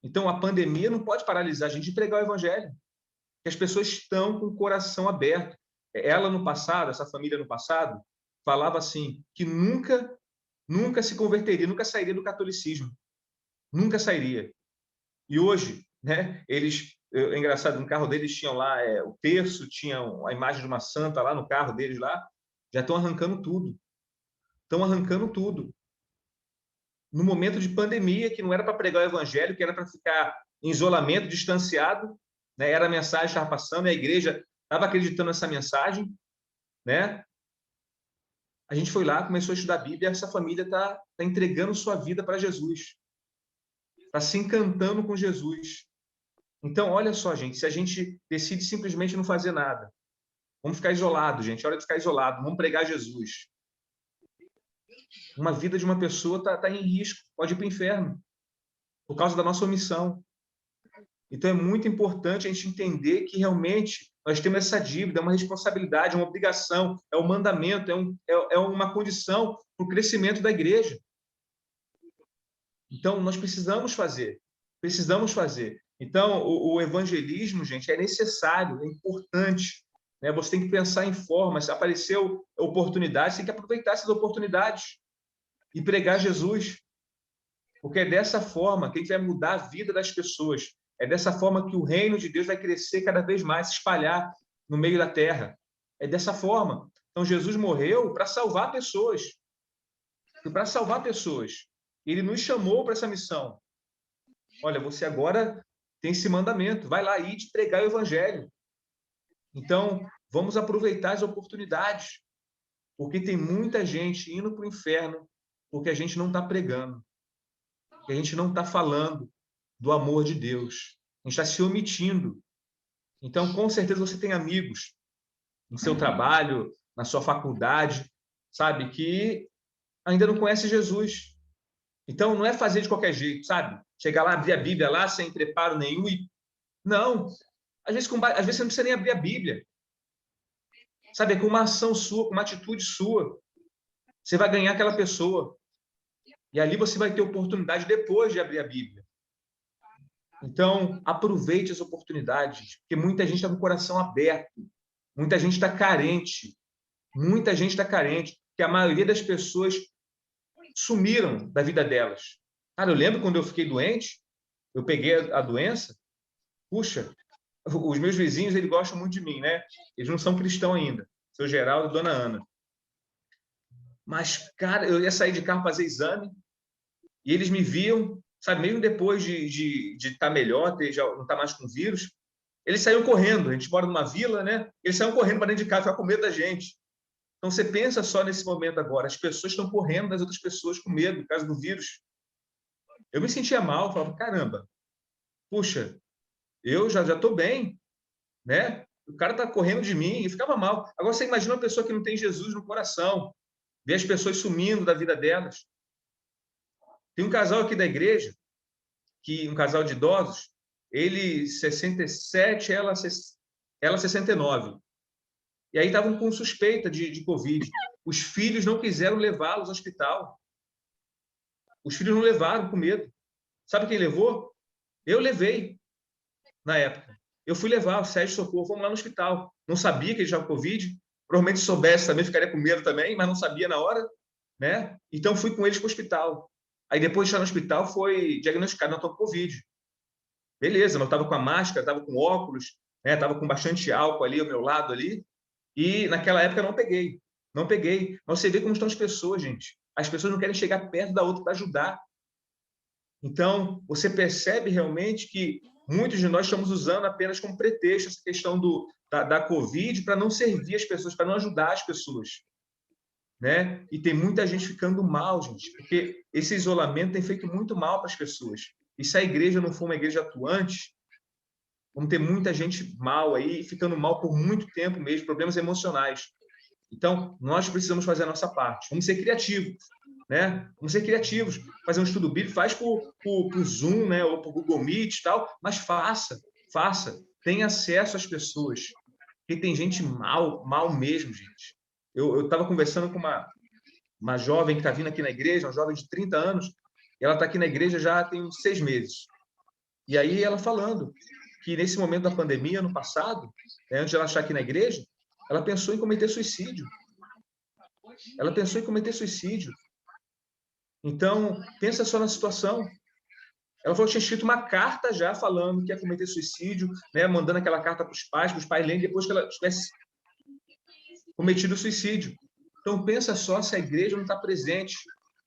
Então, a pandemia não pode paralisar a gente de pregar o evangelho. Que as pessoas estão com o coração aberto. Ela, no passado, essa família no passado, falava assim, que nunca se converteria, nunca sairia do catolicismo. Nunca sairia. E hoje, né, é engraçado, no carro deles tinham lá o terço, tinham a imagem de uma santa lá no carro deles lá, já estão arrancando tudo. Estão arrancando tudo. No momento de pandemia, que não era para pregar o evangelho, que era para ficar em isolamento, distanciado, né? Era a mensagem que estava passando, e a igreja estava acreditando nessa mensagem, né? A gente foi lá, começou a estudar a Bíblia, e essa família está entregando sua vida para Jesus. Está se encantando com Jesus. Então, olha só, gente, se a gente decide simplesmente não fazer nada, vamos ficar isolados, gente, é hora de ficar isolado, vamos pregar Jesus. Uma vida de uma pessoa está em risco, pode ir para o inferno, por causa da nossa omissão. Então, é muito importante a gente entender que realmente nós temos essa dívida, é uma responsabilidade, é uma obrigação, é um mandamento, é uma condição para o crescimento da igreja. Então, nós precisamos fazer. Então, o evangelismo, gente, é necessário, é importante. Né? Você tem que pensar em formas. Se apareceu oportunidade, você tem que aproveitar essas oportunidades e pregar Jesus. Porque é dessa forma que a gente vai mudar a vida das pessoas. É dessa forma que o reino de Deus vai crescer cada vez mais, se espalhar no meio da terra. É dessa forma. Então, Jesus morreu para salvar pessoas. Para salvar pessoas. Ele nos chamou para essa missão. Olha, você agora tem esse mandamento. Vai lá e pregar o evangelho. Então, vamos aproveitar as oportunidades. Porque tem muita gente indo para o inferno porque a gente não está pregando. Porque a gente não está falando do amor de Deus. A gente está se omitindo. Então, com certeza, você tem amigos no seu trabalho, na sua faculdade, sabe, que ainda não conhece Jesus. Então, não é fazer de qualquer jeito, sabe? Chegar lá, abrir a Bíblia lá, sem preparo nenhum. Não. Às vezes você não precisa nem abrir a Bíblia. Sabe, é com uma ação sua, com uma atitude sua. Você vai ganhar aquela pessoa. E ali você vai ter oportunidade depois de abrir a Bíblia. Então, aproveite as oportunidades, porque muita gente está com o coração aberto, muita gente está carente, porque a maioria das pessoas sumiram da vida delas. Cara, eu lembro quando eu fiquei doente, eu peguei a doença, puxa, os meus vizinhos, eles gostam muito de mim, né? Eles não são cristãos ainda, seu Geraldo e Dona Ana. Mas, cara, eu ia sair de carro fazer exame, e eles me viam, sabe, mesmo depois de estar melhor, já não estar mais com vírus, eles saíram correndo. A gente mora numa vila, né? Eles saíram correndo para dentro de casa, ficar com medo da gente. Então, você pensa só nesse momento agora, as pessoas estão correndo das outras pessoas com medo, por causa do vírus. Eu me sentia mal, falava, caramba, puxa, eu já estou bem, né? O cara está correndo de mim, e ficava mal. Agora, você imagina uma pessoa que não tem Jesus no coração, vê as pessoas sumindo da vida delas. Tem um casal aqui da igreja, um casal de idosos, ele 67, ela 69. E aí estavam com suspeita de Covid. Os filhos não quiseram levá-los ao hospital. Os filhos não levaram, com medo. Sabe quem levou? Eu levei, na época. Eu fui levar o Sérgio Socorro, fomos lá no hospital. Não sabia que ele já tinha Covid. Provavelmente se soubesse também, ficaria com medo também, mas não sabia na hora, né? Então fui com eles para o hospital. Aí depois de estar no hospital, foi diagnosticado, não, estou com Covid. Beleza, mas eu estava com a máscara, estava com óculos, né? Estava com bastante álcool ali ao meu lado ali. E naquela época não peguei. Mas você vê como estão as pessoas, gente. As pessoas não querem chegar perto da outra para ajudar. Então, você percebe realmente que muitos de nós estamos usando apenas como pretexto essa questão da Covid para não servir as pessoas, para não ajudar as pessoas. Né? E tem muita gente ficando mal, gente, porque esse isolamento tem feito muito mal para as pessoas. E se a igreja não for uma igreja atuante, vamos ter muita gente mal aí, ficando mal por muito tempo mesmo, problemas emocionais. Então, nós precisamos fazer a nossa parte. Vamos ser criativos, né? Vamos ser criativos. Fazer um estudo bíblico, faz por Zoom, né? Ou por Google Meet e tal, mas faça Faça, tenha acesso às pessoas, porque tem gente mal mesmo, gente. Eu estava conversando com uma jovem que está vindo aqui na igreja, uma jovem de 30 anos, e ela está aqui na igreja já tem uns 6 meses. E aí ela falando que nesse momento da pandemia, no passado, antes de ela achar aqui na igreja, ela pensou em cometer suicídio. Ela pensou em cometer suicídio. Então, pensa só na situação. Ela falou que tinha escrito uma carta já falando que ia cometer suicídio, né, mandando aquela carta para os pais lerem depois que ela tivesse cometido suicídio. Então, pensa só se a igreja não está presente,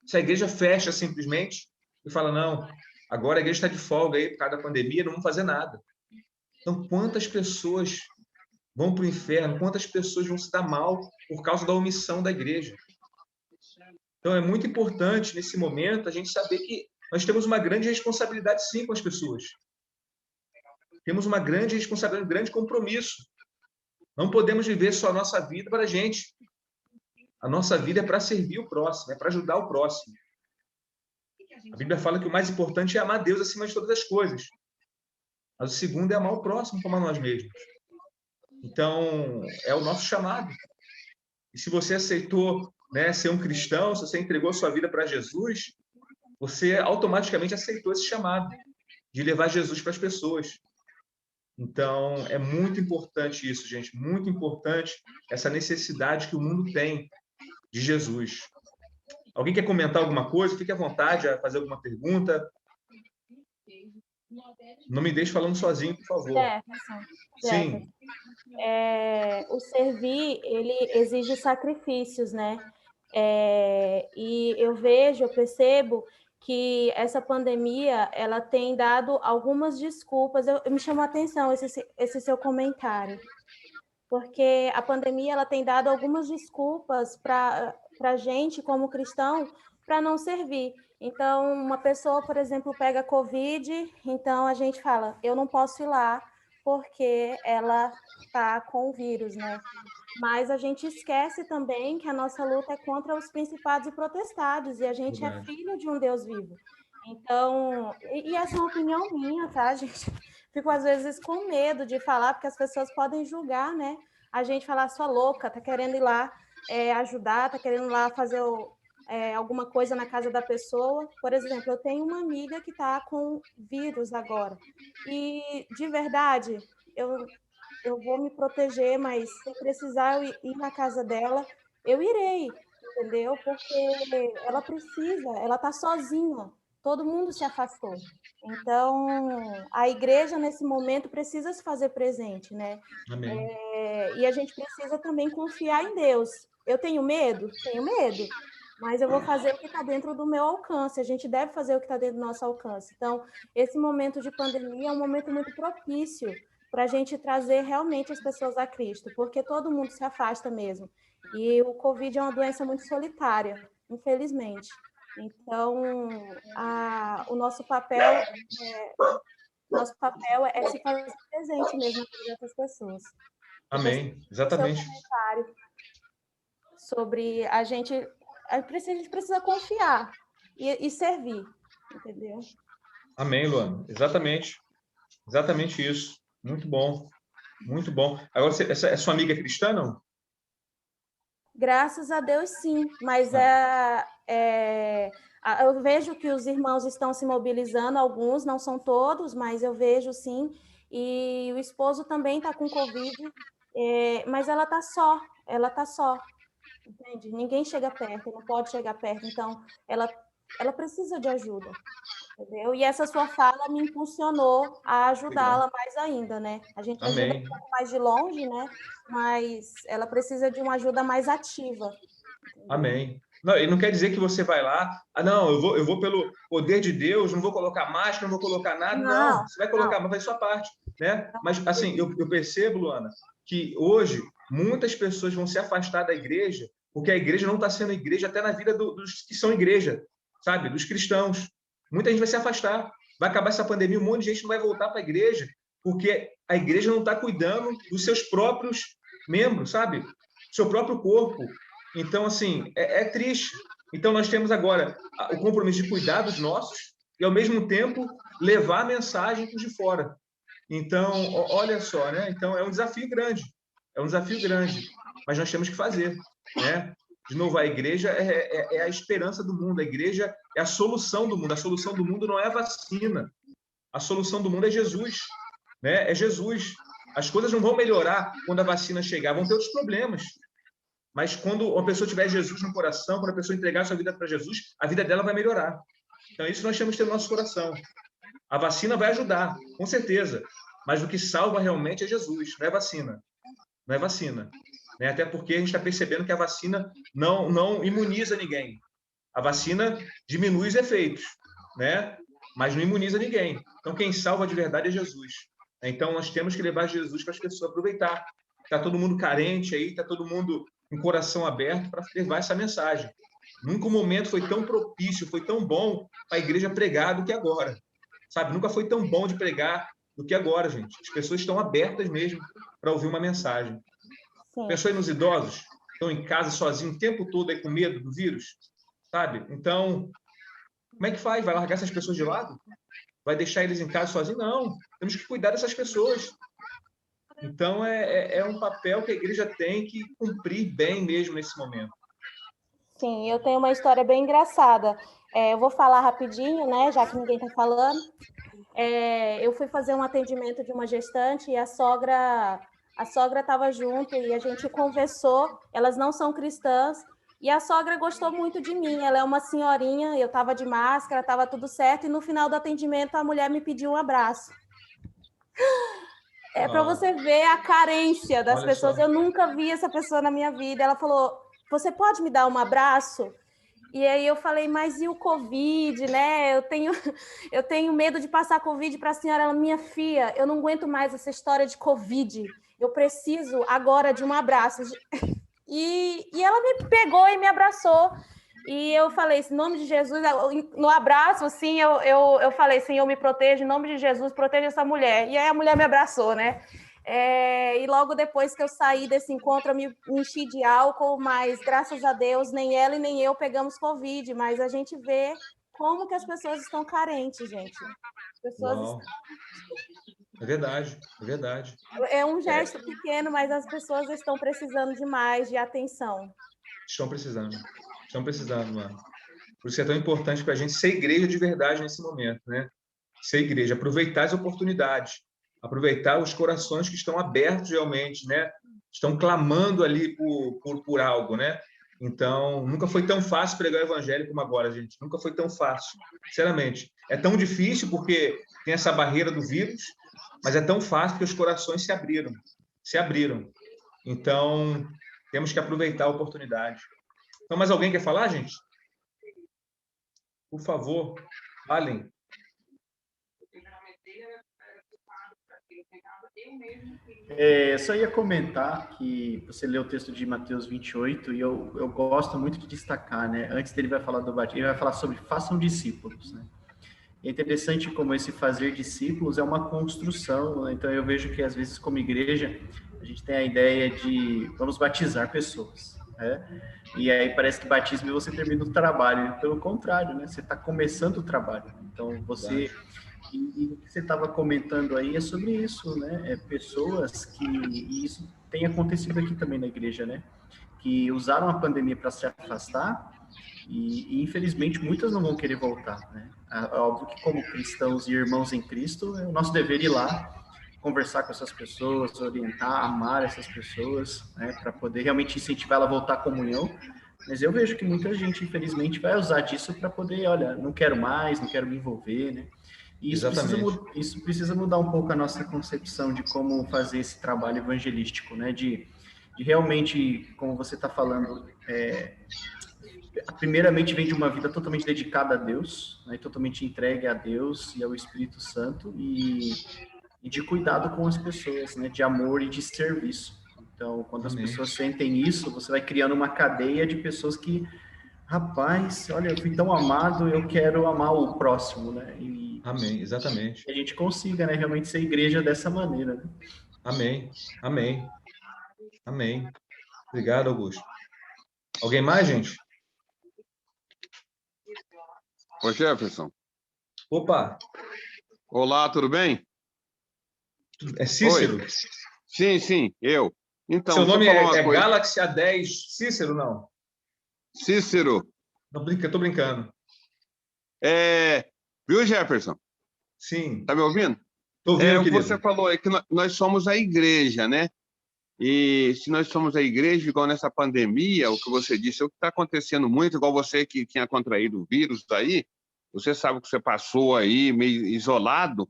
se a igreja fecha simplesmente e fala, não, agora a igreja está de folga aí por causa da pandemia, não vamos fazer nada. Então, quantas pessoas vão para o inferno, quantas pessoas vão se dar mal por causa da omissão da igreja? Então, é muito importante, nesse momento, a gente saber que nós temos uma grande responsabilidade, sim, com as pessoas. Temos uma grande responsabilidade, um grande compromisso. Não podemos viver só a nossa vida para a gente. A nossa vida é para servir o próximo, é para ajudar o próximo. A Bíblia fala que o mais importante é amar Deus acima de todas as coisas. Mas o segundo é amar o próximo como a nós mesmos. Então, é o nosso chamado. E se você aceitou, né, ser um cristão, se você entregou sua vida para Jesus, você automaticamente aceitou esse chamado de levar Jesus para as pessoas. Então, é muito importante isso, gente. Muito importante essa necessidade que o mundo tem de Jesus. Alguém quer comentar alguma coisa? Fique à vontade a fazer alguma pergunta. Não me deixe falando sozinho, por favor. Sim. O servir, ele exige sacrifícios, né? E eu percebo que essa pandemia, ela tem dado algumas desculpas. Me chamou a atenção esse seu comentário, porque a pandemia, ela tem dado algumas desculpas para a gente, como cristão, para não servir. Então, uma pessoa, por exemplo, pega Covid, então a gente fala, eu não posso ir lá, porque ela está com o vírus, né? Mas a gente esquece também que a nossa luta é contra os principados e potestades, e a gente é filho de um Deus vivo. Então, e essa é uma opinião minha, tá, gente? Fico, às vezes, com medo de falar, porque as pessoas podem julgar, né? A gente falar, sua louca, tá querendo ir lá ajudar, tá querendo ir lá fazer alguma coisa na casa da pessoa. Por exemplo, eu tenho uma amiga que está com vírus agora, e, de verdade, eu vou me proteger, mas se precisar eu ir na casa dela, eu irei, entendeu? Porque ela precisa, ela está sozinha, todo mundo se afastou. Então, a igreja, nesse momento, precisa se fazer presente, né? Amém. E a gente precisa também confiar em Deus. Eu tenho medo? Tenho medo. Mas eu vou fazer o que está dentro do meu alcance. A gente deve fazer o que está dentro do nosso alcance. Então, esse momento de pandemia é um momento muito propício para a gente trazer realmente as pessoas a Cristo, porque todo mundo se afasta mesmo. E o Covid é uma doença muito solitária, infelizmente. Então, o nosso papel é se fazer presente mesmo na vida dessas pessoas. Amém, exatamente. Seu comentário sobre a gente precisa confiar e servir, entendeu? Amém, Luana. Exatamente. Exatamente isso. Muito bom. Muito bom. Agora, essa é sua amiga cristã, não? Graças a Deus, sim. Mas eu vejo que os irmãos estão se mobilizando, alguns, não são todos, mas eu vejo, sim. E o esposo também está com Covid, mas ela está só. Entende? Ninguém chega perto, não pode chegar perto, então ela precisa de ajuda, entendeu? E essa sua fala me impulsionou a ajudá-la mais ainda, né? A gente ajuda um pouco mais de longe, né? Mas ela precisa de uma ajuda mais ativa. Entendeu? Amém. Não, e não quer dizer que você vai lá, não, eu vou pelo poder de Deus, não vou colocar máscara, não vou colocar nada, não. Você vai colocar, mas faz sua parte, né? Mas, assim, eu percebo, Luana, que hoje muitas pessoas vão se afastar da igreja, porque a igreja não está sendo igreja até na vida dos que são igreja, sabe? Dos cristãos. Muita gente vai se afastar. Vai acabar essa pandemia, um monte de gente não vai voltar para a igreja, porque a igreja não está cuidando dos seus próprios membros, sabe? Do seu próprio corpo. Então, assim, é triste. Então, nós temos agora o compromisso de cuidar dos nossos e, ao mesmo tempo, levar a mensagem para os de fora. Então, olha só, né? Então, é um desafio grande. É um desafio grande. Mas nós temos que fazer, né? De novo, a igreja é a esperança do mundo. A igreja é a solução do mundo. A solução do mundo não é a vacina. A solução do mundo é Jesus, né? É Jesus. As coisas não vão melhorar quando a vacina chegar. Vão ter outros problemas. Mas quando uma pessoa tiver Jesus no coração, quando a pessoa entregar sua vida para Jesus, a vida dela vai melhorar. Então, isso nós temos que ter no nosso coração. A vacina vai ajudar, com certeza. Mas o que salva realmente é Jesus, não é vacina. Não é vacina. Né? Até porque a gente está percebendo que a vacina não imuniza ninguém. A vacina diminui os efeitos, né? Mas não imuniza ninguém. Então, quem salva de verdade é Jesus. Então, nós temos que levar Jesus para as pessoas aproveitar. Está todo mundo carente aí, está todo mundo com o coração aberto para levar essa mensagem. Nunca um momento foi tão propício, foi tão bom para a igreja pregar do que agora. Sabe? Nunca foi tão bom de pregar do que agora, gente. As pessoas estão abertas mesmo para ouvir uma mensagem. Sim. Pensou aí nos idosos? Estão em casa sozinhos o tempo todo aí com medo do vírus? Sabe? Então, como é que faz? Vai largar essas pessoas de lado? Vai deixar eles em casa sozinhos? Não. Temos que cuidar dessas pessoas. Então, é um papel que a igreja tem que cumprir bem mesmo nesse momento. Sim, eu tenho uma história bem engraçada. Eu vou falar rapidinho, né, já que ninguém está falando. Eu fui fazer um atendimento de uma gestante e a sogra estava junto e a gente conversou. Elas não são cristãs e a sogra gostou muito de mim. Ela é uma senhorinha, eu estava de máscara, estava tudo certo e no final do atendimento a mulher me pediu um abraço. Para você ver a carência das pessoas. Eu nunca vi essa pessoa na minha vida. Ela falou: "Você pode me dar um abraço?" E aí eu falei: "Mas e o Covid, né? Eu tenho medo de passar Covid para a senhora." Ela: "Minha filha, eu não aguento mais essa história de Covid. Eu preciso agora de um abraço." E ela me pegou e me abraçou. E eu falei: "Em nome de Jesus", no abraço, assim, eu falei: "Senhor, me proteja, em nome de Jesus, proteja essa mulher." E aí a mulher me abraçou, né? E logo depois que eu saí desse encontro, eu me enchi de álcool, mas graças a Deus, nem ela e nem eu pegamos Covid, mas a gente vê como que as pessoas estão carentes, gente. As pessoas É verdade, é verdade. É um gesto pequeno, mas as pessoas estão precisando de mais, de atenção. Estão precisando, mano. Por isso é tão importante para a gente ser igreja de verdade nesse momento, né? Ser igreja, aproveitar as oportunidades, aproveitar os corações que estão abertos realmente, né? Estão clamando ali por algo, né? Então, nunca foi tão fácil pregar o evangelho como agora, gente. Nunca foi tão fácil, sinceramente. É tão difícil porque tem essa barreira do vírus, mas é tão fácil que os corações se abriram. Então, temos que aproveitar a oportunidade. Então, mais alguém quer falar, gente? Por favor, falem. Só ia comentar que você leu o texto de Mateus 28 e eu gosto muito de destacar, né? Antes dele vai falar do batismo, ele vai falar sobre façam discípulos, né? É interessante como esse fazer discípulos é uma construção, né? Então eu vejo que às vezes como igreja a gente tem a ideia de vamos batizar pessoas, né? E aí parece que batismo você termina o trabalho, pelo contrário, né? Você está começando o trabalho. Então você e o que você estava comentando aí é sobre isso, né? Pessoas e isso tem acontecido aqui também na igreja, né? Que usaram a pandemia para se afastar e infelizmente muitas não vão querer voltar, né? É óbvio que como cristãos e irmãos em Cristo é o nosso dever ir lá conversar com essas pessoas, orientar, amar essas pessoas, né? Para poder realmente incentivar ela a voltar à comunhão. Mas eu vejo que muita gente infelizmente vai usar disso para poder, olha, não quero mais, não quero me envolver, né? E isso precisa mudar um pouco a nossa concepção de como fazer esse trabalho evangelístico, né? De realmente, como você está falando, primeiramente vem de uma vida totalmente dedicada a Deus, né? Totalmente entregue a Deus e ao Espírito Santo e de cuidado com as pessoas, né? De amor e de serviço. Então, quando as pessoas sentem isso, você vai criando uma cadeia de pessoas que, rapaz, olha, eu fui tão amado, eu quero amar o próximo, né? Amém, exatamente. Que a gente consiga, né, realmente ser igreja dessa maneira, né? Amém. Obrigado, Augusto. Alguém mais, gente? Ô, Jefferson. Opa! Olá, tudo bem? É Cícero? Oi. Sim, eu. Então, Seu nome é coisa. Galaxy A10 Cícero, não? Cícero. Não, tô brincando. Viu, Jefferson? Sim. Tá me ouvindo? Tô ouvindo, o que querido. você falou é que nós somos a igreja, né? E se nós somos a igreja, igual nessa pandemia, o que você disse, é o que está acontecendo muito, igual você que tinha contraído o vírus aí, você sabe que você passou aí meio isolado,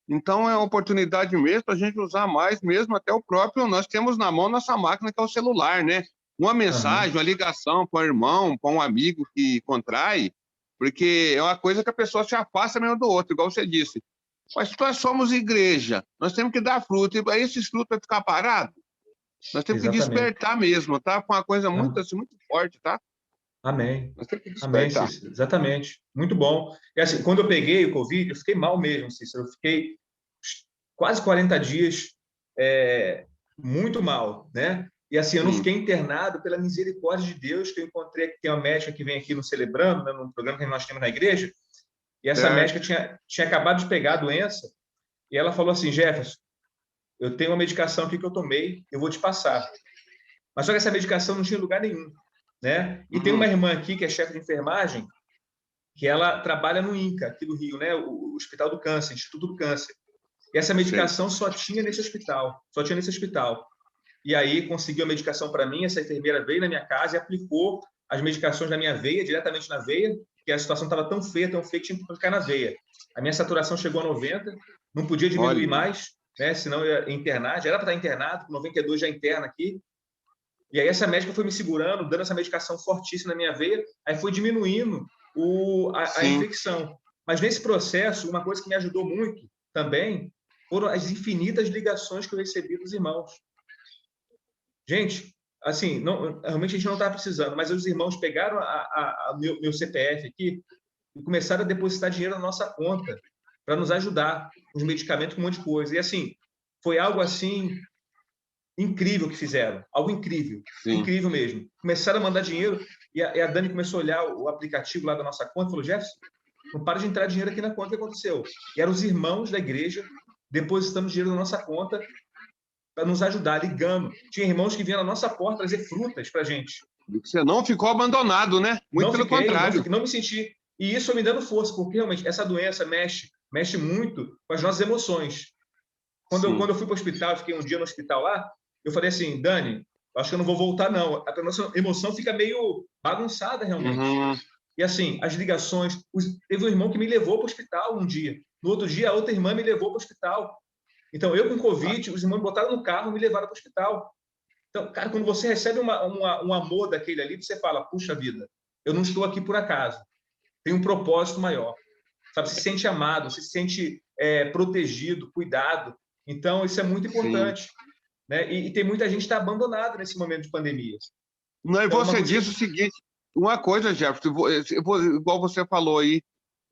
então é uma oportunidade mesmo para a gente usar mais mesmo, até o próprio, nós temos na mão nossa máquina que é o celular, né? Uma mensagem, uma ligação para um irmão, para um amigo que contrai, porque é uma coisa que a pessoa se afasta mesmo do outro, igual você disse. Mas se nós somos igreja, nós temos que dar fruto, e aí esses frutos vai ficar parado? Nós temos que despertar mesmo, tá? Com uma coisa muito, assim, muito forte, tá? Amém. Nós temos que Amém, despertar. Cícero. Exatamente. Muito bom. E assim, quando eu peguei o Covid, eu fiquei mal mesmo, Cícero. Eu fiquei quase 40 dias muito mal, né? E assim, eu não fiquei internado pela misericórdia de Deus, que eu encontrei, que tem uma médica que vem aqui no Celebrando, né, no programa que nós temos na igreja, e essa médica tinha acabado de pegar a doença, e ela falou assim, Jefferson, eu tenho uma medicação aqui que eu tomei, eu vou te passar. Mas só que essa medicação não tinha lugar nenhum, né? E tem uma irmã aqui, que é chefe de enfermagem, que ela trabalha no INCA, aqui do Rio, né? O Hospital do Câncer, Instituto do Câncer. E essa medicação só tinha nesse hospital. E aí conseguiu a medicação para mim, essa enfermeira veio na minha casa e aplicou as medicações na minha veia, diretamente na veia, porque a situação estava tão feia que tinha que aplicar na veia. A minha saturação chegou a 90, não podia diminuir mais, né? Senão eu ia internar, já era para estar internado, com 92 já interna aqui. E aí essa médica foi me segurando, dando essa medicação fortíssima na minha veia, aí foi diminuindo a infecção. Mas nesse processo, uma coisa que me ajudou muito também foram as infinitas ligações que eu recebi dos irmãos. Gente, assim, realmente a gente não estava precisando, mas os irmãos pegaram meu CPF aqui e começaram a depositar dinheiro na nossa conta para nos ajudar com os medicamentos, com um monte de coisa. E assim, foi algo assim incrível que fizeram, algo incrível, incrível mesmo. Começaram a mandar dinheiro e a Dani começou a olhar o aplicativo lá da nossa conta e falou, Jefferson, não para de entrar dinheiro aqui na conta, o que aconteceu? E eram os irmãos da igreja depositando dinheiro na nossa conta para nos ajudar, ligando. Tinha irmãos que vinham na nossa porta trazer frutas para a gente. Você não ficou abandonado, né? Muito pelo contrário. Não me senti. E isso me dando força, porque realmente essa doença mexe muito com as nossas emoções. Quando eu fui para o hospital, fiquei um dia no hospital lá, eu falei assim, Dani, acho que eu não vou voltar, não. A nossa emoção fica meio bagunçada, realmente. E assim, as ligações... Teve um irmão que me levou para o hospital um dia. No outro dia, a outra irmã me levou para o hospital. Então, eu com Covid, os irmãos me botaram no carro e me levaram para o hospital. Então, cara, quando você recebe um amor daquele ali, você fala, puxa vida, eu não estou aqui por acaso. Tem um propósito maior. Sabe, se sente amado, se sente protegido, cuidado. Então, isso é muito importante. Né? E tem muita gente que está abandonada nesse momento de pandemia. Não, então, você disse o seguinte, uma coisa, Jefferson, igual você falou aí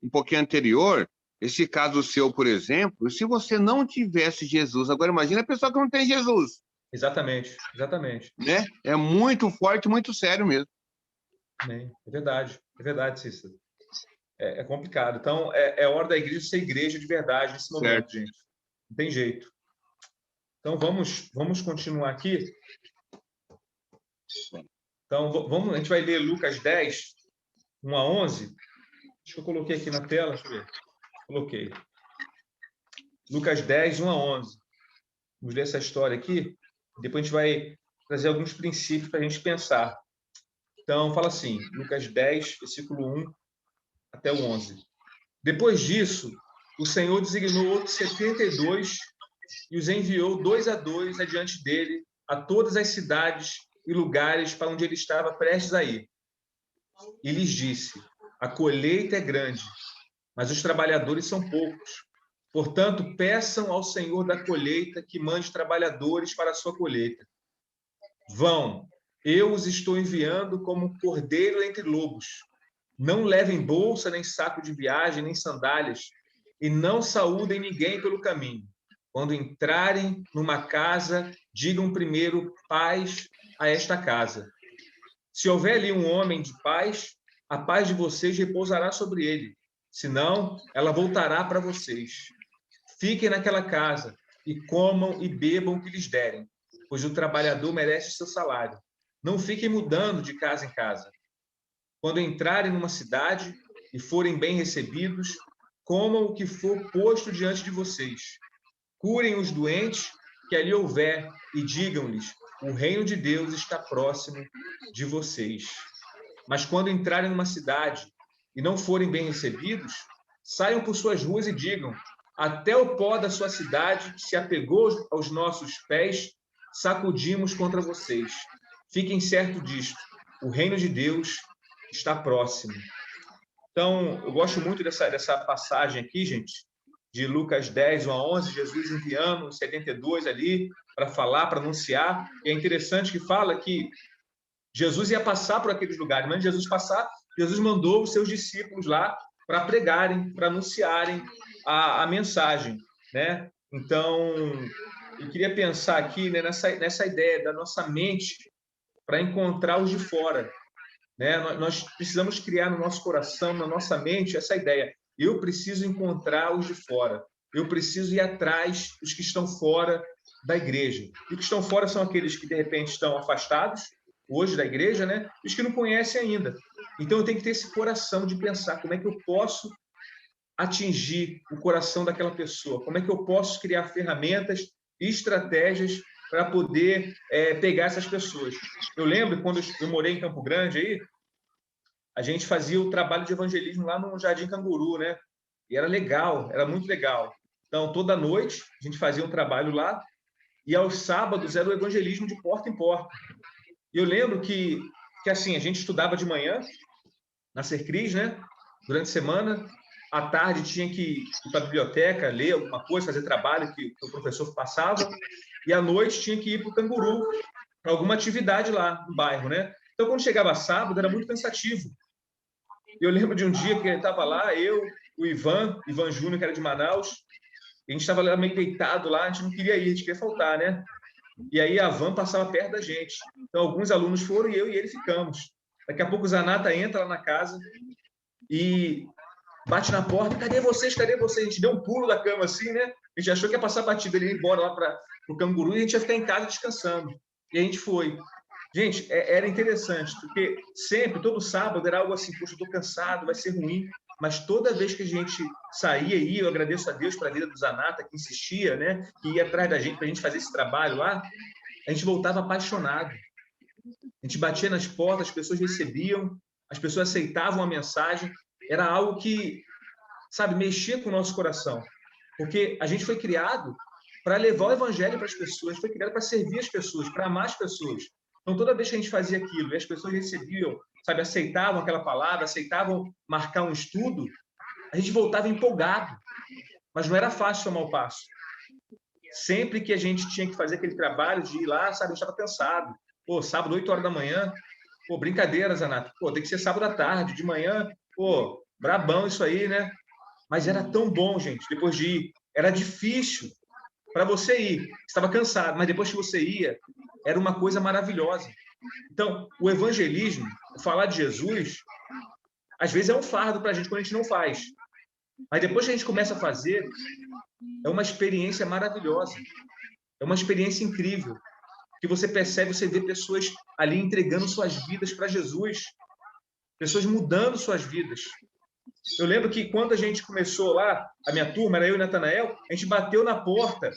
um pouquinho anterior, esse caso seu, por exemplo, se você não tivesse Jesus, agora imagina a pessoa que não tem Jesus. Exatamente. Né? É muito forte, muito sério mesmo. É verdade, Cícero. É complicado. Então, é hora da igreja ser igreja de verdade nesse momento, gente. Não tem jeito. Então, vamos continuar aqui. Então, a gente vai ler Lucas 10, 1 a 11. Acho que eu coloquei aqui na tela, deixa eu ver. Coloquei. Lucas 10, 1 a 11. Vamos ler essa história aqui. Depois a gente vai trazer alguns princípios para a gente pensar. Então, fala assim, Lucas 10, versículo 1 até o 11. Depois disso, o Senhor designou outros 72 e os enviou 2 a 2 adiante dele a todas as cidades e lugares para onde ele estava prestes a ir. E lhes disse, a colheita é grande, mas os trabalhadores são poucos. Portanto, peçam ao Senhor da colheita que mande trabalhadores para a sua colheita. Vão, eu os estou enviando como cordeiro entre lobos. Não levem bolsa, nem saco de viagem, nem sandálias, e não saúdem ninguém pelo caminho. Quando entrarem numa casa, digam primeiro paz a esta casa. Se houver ali um homem de paz, a paz de vocês repousará sobre ele. Senão, ela voltará para vocês. Fiquem naquela casa, e comam e bebam o que lhes derem, pois o trabalhador merece seu salário. Não fiquem mudando de casa em casa. Quando entrarem numa cidade e forem bem recebidos, comam o que for posto diante de vocês. Curem os doentes que ali houver e digam-lhes: o reino de Deus está próximo de vocês. Mas quando entrarem numa cidade e não forem bem recebidos, saiam por suas ruas e digam: até o pó da sua cidade se apegou aos nossos pés, sacudimos contra vocês. Fiquem certos disto: o reino de Deus está próximo. Então, eu gosto muito dessa passagem aqui, gente, de Lucas 10, 1 a 11, Jesus enviando os 72 ali para falar, para anunciar. E é interessante que fala que Jesus ia passar por aqueles lugares, mas Jesus passar, Jesus mandou os seus discípulos lá para pregarem, para anunciarem a mensagem, né? Então, eu queria pensar aqui, né, nessa ideia da nossa mente para encontrar os de fora, né? Nós precisamos criar no nosso coração, na nossa mente, essa ideia. Eu preciso encontrar os de fora. Eu preciso ir atrás dos que estão fora da igreja. E os que estão fora são aqueles que, de repente, estão afastados hoje da igreja, né? E os que não conhecem ainda. Então, eu tenho que ter esse coração de pensar como é que eu posso atingir o coração daquela pessoa, como é que eu posso criar ferramentas e estratégias para poder pegar essas pessoas. Eu lembro, quando eu morei em Campo Grande, aí, a gente fazia o trabalho de evangelismo lá no Jardim Canguru, né? E era legal, era muito legal. Então, toda noite, a gente fazia um trabalho lá, e aos sábados era o evangelismo de porta em porta. E eu lembro que assim, a gente estudava de manhã, na Sercris, né? Durante a semana, à tarde tinha que ir para a biblioteca, ler alguma coisa, fazer trabalho que o professor passava, e à noite tinha que ir para o Canguru, para alguma atividade lá no bairro, né? Então, quando chegava sábado, era muito cansativo. Eu lembro de um dia que estava lá, eu, o Ivan Júnior, que era de Manaus, e a gente estava lá meio deitado lá, a gente não queria ir, a gente queria faltar, né? E aí a van passava perto da gente. Então, alguns alunos foram e eu e ele ficamos. Daqui a pouco o Zanata entra lá na casa e bate na porta: cadê vocês? Cadê vocês? A gente deu um pulo da cama assim, né? A gente achou que ia passar batida, ele ia embora lá para o Canguru e a gente ia ficar em casa descansando. E a gente foi. Gente, era interessante, porque sempre, todo sábado, era algo assim: poxa, eu estou cansado, vai ser ruim. Mas toda vez que a gente saía e eu agradeço a Deus pela vida do Zanata, que insistia, né? Que ia atrás da gente para a gente fazer esse trabalho lá, a gente voltava apaixonado. A gente batia nas portas, as pessoas recebiam, as pessoas aceitavam a mensagem. Era algo que, sabe, mexia com o nosso coração. Porque a gente foi criado para levar o evangelho para as pessoas, foi criado para servir as pessoas, para amar as pessoas. Então, toda vez que a gente fazia aquilo e as pessoas recebiam, sabe, aceitavam aquela palavra, aceitavam marcar um estudo, a gente voltava empolgado. Mas não era fácil tomar o passo. Sempre que a gente tinha que fazer aquele trabalho de ir lá, sabe, a gente estava cansado. Pô, sábado, 8 horas da manhã, pô, brincadeira, Zanata. Pô, tem que ser sábado à tarde, de manhã, pô, brabão isso aí, né? Mas era tão bom, gente, depois de ir. Era difícil para você ir. Estava cansado, mas depois que você ia, era uma coisa maravilhosa. Então, o evangelismo, falar de Jesus, às vezes é um fardo para a gente quando a gente não faz. Mas depois que a gente começa a fazer, é uma experiência maravilhosa. É uma experiência incrível. Que você percebe, você vê pessoas ali entregando suas vidas para Jesus. Pessoas mudando suas vidas. Eu lembro que quando a gente começou lá, a minha turma, era eu e o Natanael, a gente bateu na porta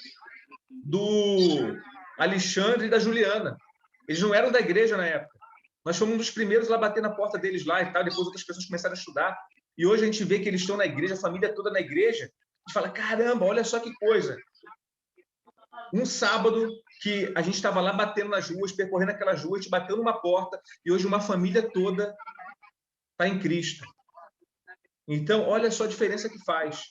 do Alexandre e da Juliana. Eles não eram da igreja na época. Nós fomos um dos primeiros lá a bater na porta deles lá e tal. Depois outras pessoas começaram a estudar. E hoje a gente vê que eles estão na igreja, a família toda na igreja. A gente fala: caramba, olha só que coisa. Um sábado que a gente estava lá batendo nas ruas, percorrendo aquelas ruas, a gente bateu numa porta e hoje uma família toda está em Cristo. Então, olha só a diferença que faz.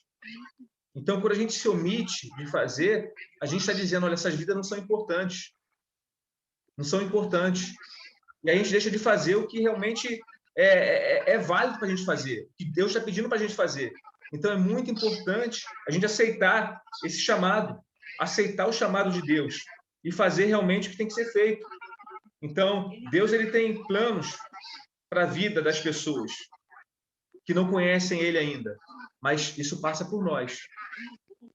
Então, quando a gente se omite de fazer, a gente está dizendo: olha, essas vidas não são importantes. Não são importantes. E a gente deixa de fazer o que realmente é válido para a gente fazer, que Deus está pedindo para a gente fazer. Então, é muito importante a gente aceitar esse chamado, aceitar o chamado de Deus e fazer realmente o que tem que ser feito. Então, Deus ele tem planos para a vida das pessoas que não conhecem Ele ainda, mas isso passa por nós,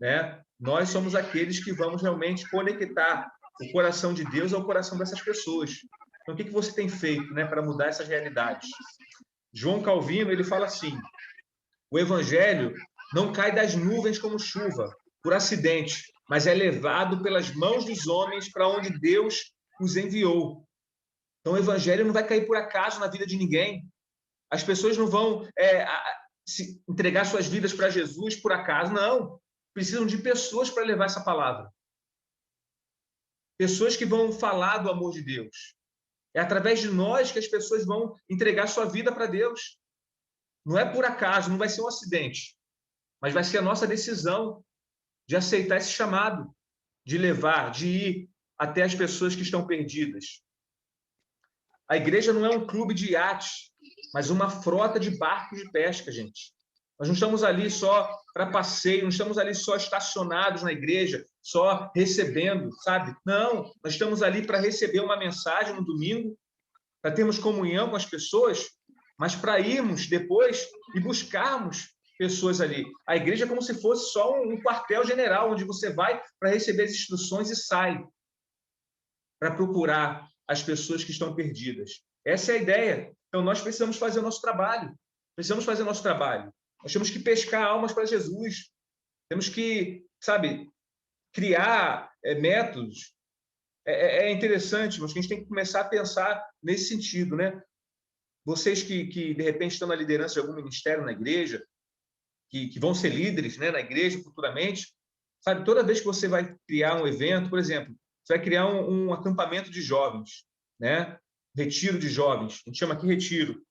né? nós somos aqueles que vamos realmente conectar o coração de Deus ao coração dessas pessoas. Então, o que você tem feito, né, para mudar essas realidades? João Calvino, ele fala assim: o evangelho não cai das nuvens como chuva, por acidente, mas é levado pelas mãos dos homens para onde Deus os enviou. Então, o evangelho não vai cair por acaso na vida de ninguém. As pessoas não vão entregar suas vidas para Jesus por acaso, não. Precisam de pessoas para levar essa palavra. Pessoas que vão falar do amor de Deus. É através de nós que as pessoas vão entregar sua vida para Deus. Não é por acaso, não vai ser um acidente, mas vai ser a nossa decisão de aceitar esse chamado, de levar, de ir até as pessoas que estão perdidas. A igreja não é um clube de iates, mas uma frota de barcos de pesca, gente. Nós não estamos ali só para passeio, não estamos ali só estacionados na igreja, só recebendo, sabe? Não, nós estamos ali para receber uma mensagem no domingo, para termos comunhão com as pessoas, mas para irmos depois e buscarmos pessoas ali. A igreja é como se fosse só um quartel-general, onde você vai para receber as instruções e sai para procurar as pessoas que estão perdidas. Essa é a ideia. Então, nós precisamos fazer o nosso trabalho. Precisamos fazer o nosso trabalho. Nós temos que pescar almas para Jesus. Temos que, sabe, criar métodos. É interessante, mas a gente tem que começar a pensar nesse sentido, né? Vocês que de repente estão na liderança de algum ministério na igreja, que vão ser líderes, né, na igreja futuramente, sabe, toda vez que você vai criar um evento, por exemplo, você vai criar um acampamento de jovens, né? Retiro de jovens, a gente chama aqui retiro.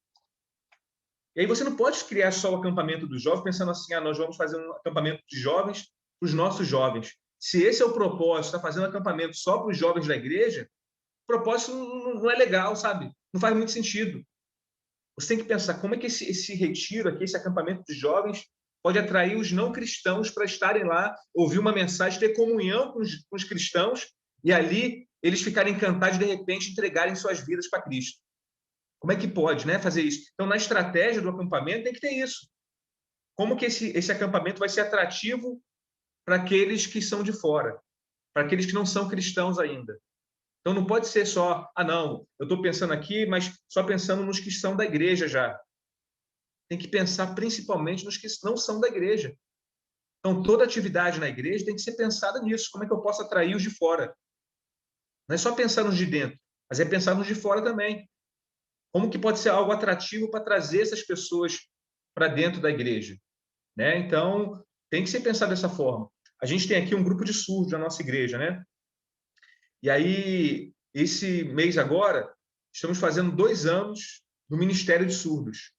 E aí você não pode criar só o acampamento dos jovens pensando assim, nós vamos fazer um acampamento de jovens para os nossos jovens. Se esse é o propósito, está fazendo acampamento só para os jovens da igreja, o propósito não é legal, sabe? Não faz muito sentido. Você tem que pensar como é que esse retiro aqui, esse acampamento de jovens, pode atrair os não cristãos para estarem lá, ouvir uma mensagem, ter comunhão com os cristãos, e ali eles ficarem encantados de repente entregarem suas vidas para Cristo. Como é que pode, né, fazer isso? Então, na estratégia do acampamento tem que ter isso. Como que esse acampamento vai ser atrativo para aqueles que são de fora, para aqueles que não são cristãos ainda? Então, não pode ser só, não, eu estou pensando aqui, mas só pensando nos que são da igreja já. Tem que pensar principalmente nos que não são da igreja. Então, toda atividade na igreja tem que ser pensada nisso. Como é que eu posso atrair os de fora? Não é só pensar nos de dentro, mas é pensar nos de fora também. Como que pode ser algo atrativo para trazer essas pessoas para dentro da igreja? Né? Então, tem que ser pensado dessa forma. A gente tem aqui um grupo de surdos na nossa igreja, né? E aí, esse mês agora, estamos fazendo 2 anos no Ministério de Surdos.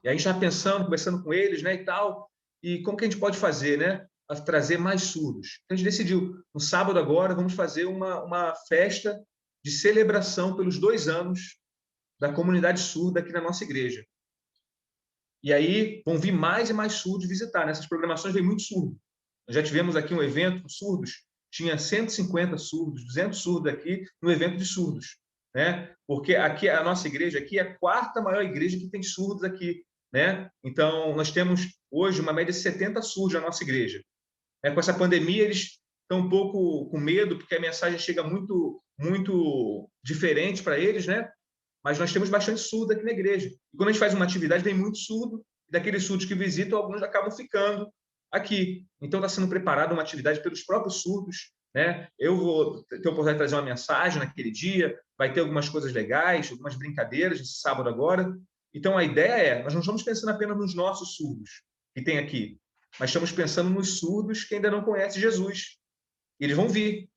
E aí a gente está pensando, conversando com eles, né, e tal, e como que a gente pode fazer, né, para trazer mais surdos. Então, a gente decidiu, no sábado agora, vamos fazer uma festa de celebração pelos 2 anos da comunidade surda aqui na nossa igreja. E aí vão vir mais e mais surdos visitar. Nessas programações vem muito surdo. Nós já tivemos aqui um evento com surdos, tinha 150 surdos, 200 surdos aqui no evento de surdos, né? Porque aqui a nossa igreja aqui é a 4ª maior igreja que tem surdos aqui, né? Então nós temos hoje uma média de 70 surdos na nossa igreja. Com essa pandemia eles estão um pouco com medo porque a mensagem chega muito diferente para eles, né? Mas nós temos bastante surdo aqui na igreja. E quando a gente faz uma atividade, vem muito surdo, e daqueles surdos que visitam, alguns acabam ficando aqui. Então, está sendo preparada uma atividade pelos próprios surdos, né? Eu vou ter a oportunidade de trazer uma mensagem naquele dia, vai ter algumas coisas legais, algumas brincadeiras esse sábado agora. Então, a ideia nós não estamos pensando apenas nos nossos surdos que tem aqui, mas estamos pensando nos surdos que ainda não conhecem Jesus. E eles vão vir.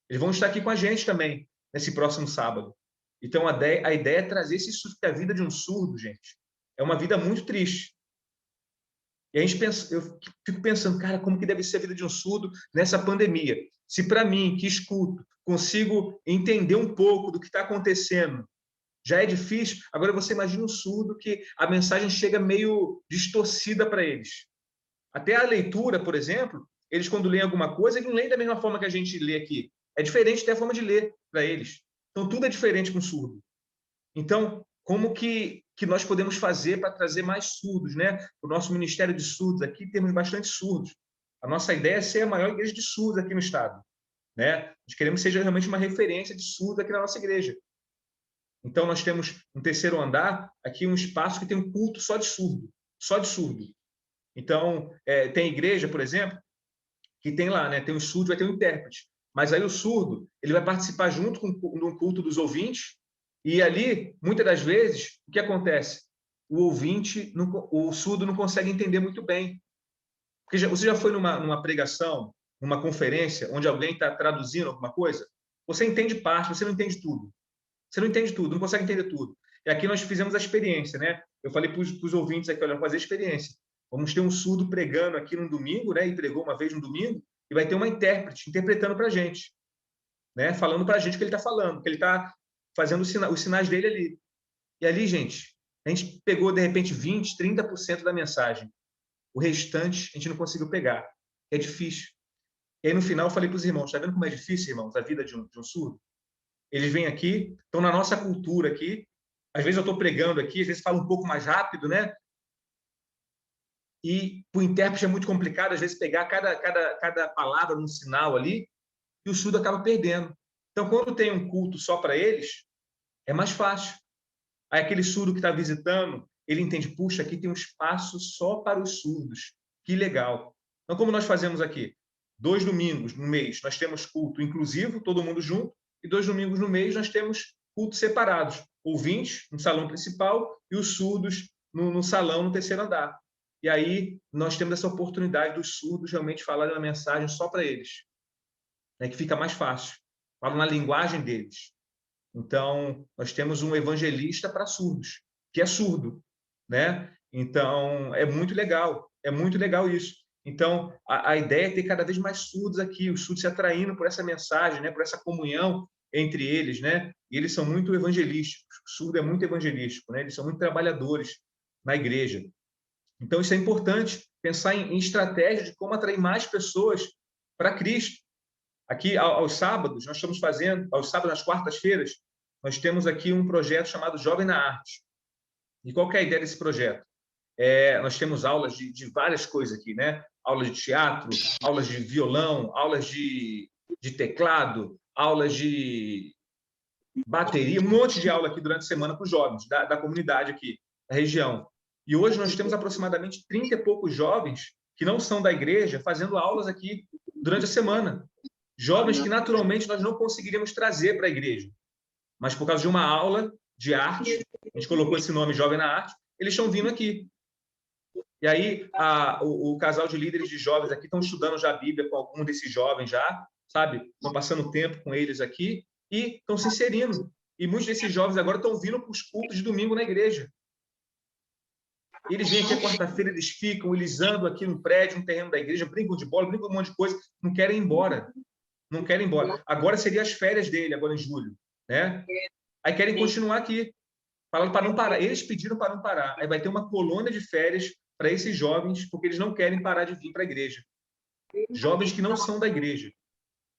Eles vão estar aqui com a gente também, nesse próximo sábado. Então, a ideia é trazer esse surdo, porque a vida de um surdo, gente, é uma vida muito triste. E a gente pensa, eu fico pensando, cara, como que deve ser a vida de um surdo nessa pandemia? Se para mim, que escuto, consigo entender um pouco do que está acontecendo, já é difícil, agora você imagina um surdo que a mensagem chega meio distorcida para eles. Até a leitura, por exemplo, eles quando leem alguma coisa, eles não leem da mesma forma que a gente lê aqui. É diferente até a forma de ler para eles. Então, tudo é diferente com o surdo. Então, como que nós podemos fazer para trazer mais surdos, né? O nosso Ministério de Surdos aqui, temos bastante surdos. A nossa ideia é ser a maior igreja de surdos aqui no estado, né? Nós queremos que seja realmente uma referência de surdo aqui na nossa igreja. Então, nós temos no terceiro andar aqui um espaço que tem um culto só de surdo, só de surdo. Então, tem igreja, por exemplo, que tem lá, né? Tem um surdo, vai ter um intérprete. Mas aí o surdo, ele vai participar junto com um culto dos ouvintes, e ali, muitas das vezes, o que acontece? O surdo não consegue entender muito bem. Porque você já foi numa pregação, numa conferência, onde alguém está traduzindo alguma coisa? Você entende parte, você não entende tudo. Você não entende tudo, não consegue entender tudo. E aqui nós fizemos a experiência, né? Eu falei para os ouvintes aqui, olha, fazer a experiência. Vamos ter um surdo pregando aqui no domingo, né? E pregou uma vez no domingo, e vai ter uma intérprete interpretando para a gente, né? Falando para a gente o que ele está falando, que ele está fazendo os sinais dele ali. E ali, gente, a gente pegou, de repente, 20%, 30% da mensagem. O restante, a gente não conseguiu pegar. É difícil. E aí, no final, eu falei para os irmãos, está vendo como é difícil, irmãos, a vida de um surdo? Eles vêm aqui, estão na nossa cultura aqui. Às vezes eu estou pregando aqui, às vezes falo um pouco mais rápido, né? E para o intérprete é muito complicado, às vezes, pegar cada palavra num sinal ali, e o surdo acaba perdendo. Então, quando tem um culto só para eles, é mais fácil. Aí aquele surdo que está visitando, ele entende, puxa, aqui tem um espaço só para os surdos. Que legal. Então, como nós fazemos aqui? 2 domingos no mês, nós temos culto inclusivo, todo mundo junto, e 2 domingos no mês nós temos cultos separados. Ouvintes no salão principal e os surdos no salão, no terceiro andar. E aí nós temos essa oportunidade dos surdos realmente falarem uma mensagem só para eles, né, que fica mais fácil. Falam na linguagem deles. Então, nós temos um evangelista para surdos, que é surdo, né? Então, é muito legal isso. Então, a ideia é ter cada vez mais surdos aqui, os surdos se atraindo por essa mensagem, né? Por essa comunhão entre eles, né? E eles são muito evangelísticos, o surdo é muito evangelístico, né? Eles são muito trabalhadores na igreja. Então, isso é importante, pensar em estratégia de como atrair mais pessoas para Cristo. Aqui, aos sábados, nós estamos fazendo, aos sábados, nas quartas-feiras, nós temos aqui um projeto chamado Jovem na Arte. E qual que é a ideia desse projeto? Nós temos aulas de várias coisas aqui, né? Aulas de teatro, aulas de violão, aulas de teclado, aulas de bateria, um monte de aula aqui durante a semana para os jovens da comunidade aqui, da região. E hoje nós temos aproximadamente 30 e poucos jovens que não são da igreja fazendo aulas aqui durante a semana. Jovens que, naturalmente, nós não conseguiríamos trazer para a igreja. Mas, por causa de uma aula de arte, a gente colocou esse nome Jovem na Arte, eles estão vindo aqui. E aí, o casal de líderes de jovens aqui estão estudando já a Bíblia com algum desses jovens já, sabe? Estão passando tempo com eles aqui e estão se inserindo. E muitos desses jovens agora estão vindo para os cultos de domingo na igreja. Eles vêm aqui a quarta-feira, eles ficam, eles andam aqui no prédio, no terreno da igreja, brincam de bola, brincam de um monte de coisa, não querem ir embora. Não querem ir embora. Agora seriam as férias dele, agora em julho, né? Aí querem continuar aqui, falando para não parar. Eles pediram para não parar. Aí vai ter uma colônia de férias para esses jovens, porque eles não querem parar de vir para a igreja. Jovens que não são da igreja,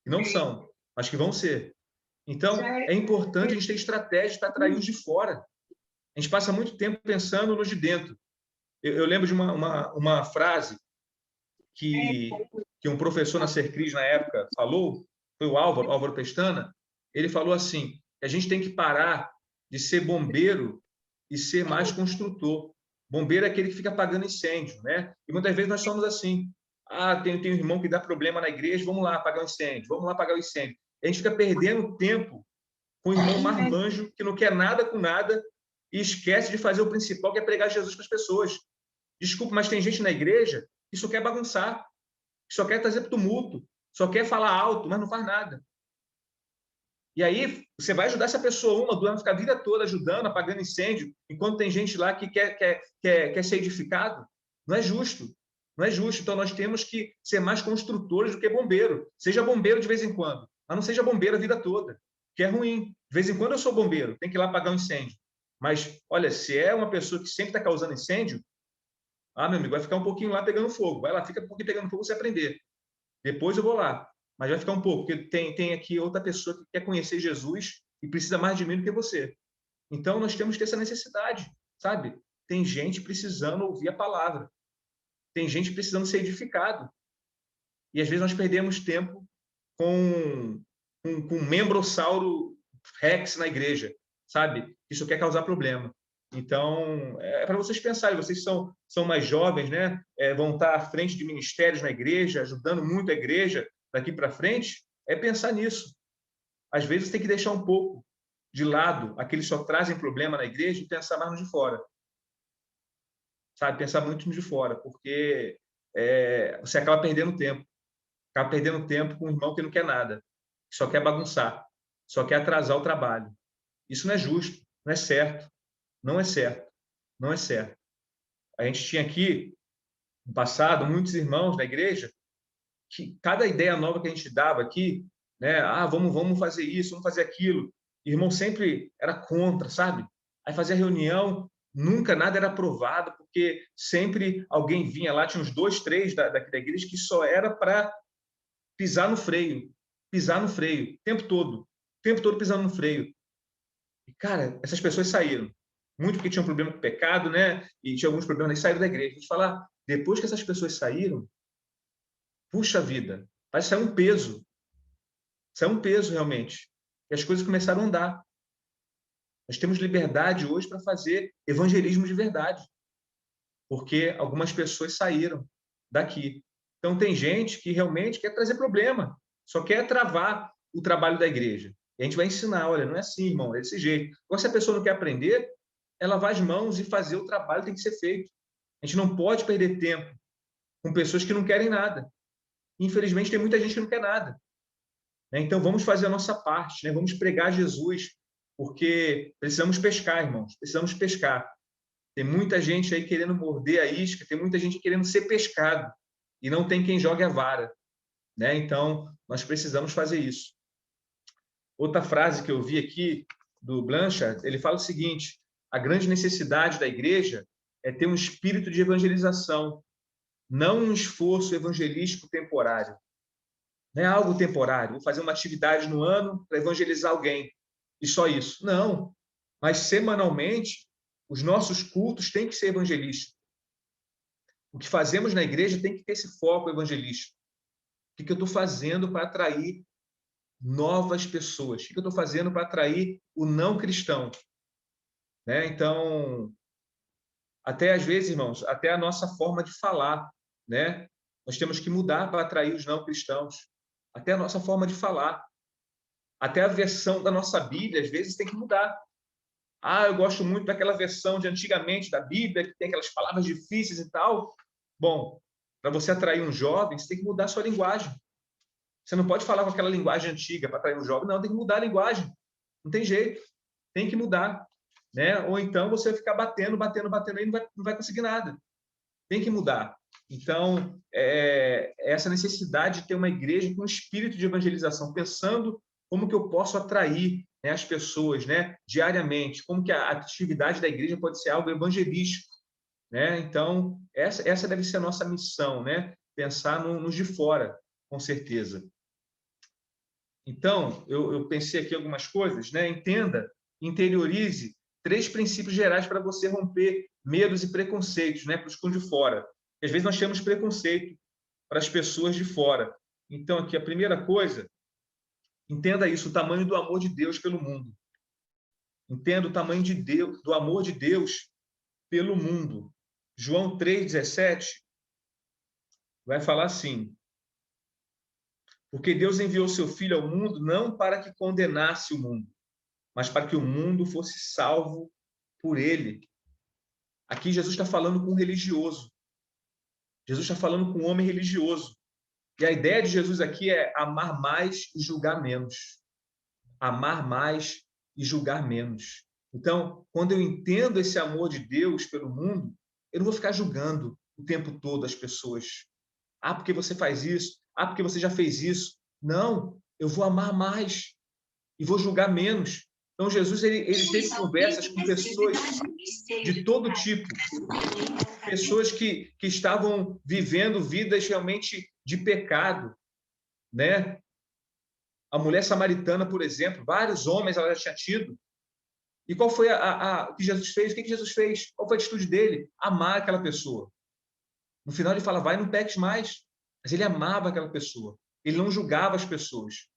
que não são, mas que vão ser. Então, é importante a gente ter estratégias para atrair os de fora. A gente passa muito tempo pensando nos de dentro. Eu lembro de uma frase que um professor na Sercris, na época, falou, foi o Álvaro Pestana. Ele falou assim, que a gente tem que parar de ser bombeiro e ser mais construtor. Bombeiro é aquele que fica apagando incêndio, né? E muitas vezes nós somos assim. Tem um irmão que dá problema na igreja, vamos lá apagar o incêndio, vamos lá apagar o incêndio. A gente fica perdendo tempo com o irmão marmanjo, que não quer nada com nada, e esquece de fazer o principal, que é pregar Jesus para as pessoas. Desculpa, mas tem gente na igreja que só quer bagunçar, que só quer trazer tumulto, só quer falar alto, mas não faz nada. E aí, você vai ajudar essa pessoa, 1, 2, vai ficar a vida toda ajudando, apagando incêndio, enquanto tem gente lá que quer ser edificado. Não é justo. Não é justo. Então, nós temos que ser mais construtores do que bombeiro. Seja bombeiro de vez em quando, mas não seja bombeiro a vida toda, que é ruim. De vez em quando eu sou bombeiro, tem que ir lá apagar um incêndio. Mas, olha, se é uma pessoa que sempre está causando incêndio, meu amigo, vai ficar um pouquinho lá pegando fogo. Vai lá, fica um pouquinho pegando fogo, você aprender. Depois eu vou lá. Mas vai ficar um pouco, porque tem aqui outra pessoa que quer conhecer Jesus e precisa mais de mim do que você. Então, nós temos que ter essa necessidade, sabe? Tem gente precisando ouvir a palavra. Tem gente precisando ser edificado. E às vezes nós perdemos tempo com um membrossauro rex na igreja, sabe? Isso quer causar problema. Então, é para vocês pensarem, vocês são mais jovens, né? Vão estar à frente de ministérios na igreja, ajudando muito a igreja daqui para frente, é pensar nisso. Às vezes tem que deixar um pouco de lado aqueles que só trazem problema na igreja e pensar mais no de fora. Sabe? Pensar muito no de fora, porque você acaba perdendo tempo. Acaba perdendo tempo com um irmão que não quer nada, que só quer bagunçar, só quer atrasar o trabalho. Isso não é justo, não é certo. Não é certo. Não é certo. A gente tinha aqui, no passado, muitos irmãos da igreja que cada ideia nova que a gente dava aqui, né? Vamos fazer isso, vamos fazer aquilo. O irmão sempre era contra, sabe? Aí fazia reunião, nunca nada era aprovado, porque sempre alguém vinha lá, tinha uns 2, 3 daqui da igreja que só era para pisar no freio, o tempo todo pisando no freio. E, cara, essas pessoas saíram. Muito porque tinham problema com o pecado, né? E tinha alguns problemas, e saíram da igreja. A gente fala, depois que essas pessoas saíram, puxa vida, vai sair um peso. Saiu um peso, realmente. E as coisas começaram a andar. Nós temos liberdade hoje para fazer evangelismo de verdade. Porque algumas pessoas saíram daqui. Então, tem gente que realmente quer trazer problema. Só quer travar o trabalho da igreja. E a gente vai ensinar, olha, não é assim, irmão, é desse jeito. Agora, se a pessoa não quer aprender, é lavar as mãos e fazer o trabalho que tem que ser feito. A gente não pode perder tempo com pessoas que não querem nada. Infelizmente, tem muita gente que não quer nada. Então, vamos fazer a nossa parte, né? Vamos pregar Jesus, porque precisamos pescar, irmãos, precisamos pescar. Tem muita gente aí querendo morder a isca, tem muita gente querendo ser pescado, e não tem quem jogue a vara. Né? Então, nós precisamos fazer isso. Outra frase que eu vi aqui, do Blanchard, ele fala o seguinte: a grande necessidade da igreja é ter um espírito de evangelização, não um esforço evangelístico temporário. Não é algo temporário, vou fazer uma atividade no ano para evangelizar alguém, e só isso. Não, mas semanalmente, os nossos cultos têm que ser evangelísticos. O que fazemos na igreja tem que ter esse foco evangelístico. O que eu estou fazendo para atrair novas pessoas? O que eu estou fazendo para atrair o não cristão? Né? Então, até às vezes, irmãos, até a nossa forma de falar, né? Nós temos que mudar para atrair os não cristãos. Até a nossa forma de falar. Até a versão da nossa Bíblia, às vezes, tem que mudar. Eu gosto muito daquela versão de antigamente da Bíblia, que tem aquelas palavras difíceis e tal. Bom, para você atrair um jovem, você tem que mudar a sua linguagem. Você não pode falar com aquela linguagem antiga para atrair um jovem. Não, tem que mudar a linguagem. Não tem jeito. Tem que mudar. Né? Ou então você vai ficar batendo aí e não vai conseguir nada. Tem que mudar. Então, essa necessidade de ter uma igreja com um espírito de evangelização, pensando como que eu posso atrair, né, as pessoas, né, diariamente, como que a atividade da igreja pode ser algo evangelístico. Né? Então, essa deve ser a nossa missão, né? Pensar nos de fora, com certeza. Então, eu pensei aqui algumas coisas, né? Entenda, interiorize 3 princípios gerais para você romper medos e preconceitos, né, para os de fora. E, às vezes nós temos preconceito para as pessoas de fora. Então, aqui, a primeira coisa, entenda isso, o tamanho do amor de Deus pelo mundo. Entenda o tamanho de Deus, do amor de Deus pelo mundo. João 3,17 vai falar assim: porque Deus enviou seu Filho ao mundo não para que condenasse o mundo, mas para que o mundo fosse salvo por ele. Aqui Jesus está falando com um religioso. Jesus está falando com um homem religioso. E a ideia de Jesus aqui é amar mais e julgar menos. Amar mais e julgar menos. Então, quando eu entendo esse amor de Deus pelo mundo, eu não vou ficar julgando o tempo todo as pessoas. Porque você faz isso. Porque você já fez isso. Não, eu vou amar mais e vou julgar menos. Então, Jesus ele teve conversas com pessoas de todo tipo. Pessoas que estavam vivendo vidas realmente de pecado. Né? A mulher samaritana, por exemplo, vários homens ela já tinha tido. E qual foi o que Jesus fez? O que Jesus fez? Qual foi a atitude dele? Amar aquela pessoa. No final ele fala, vai, não peques mais. mas ele amava aquela pessoa. Ele não julgava as pessoas.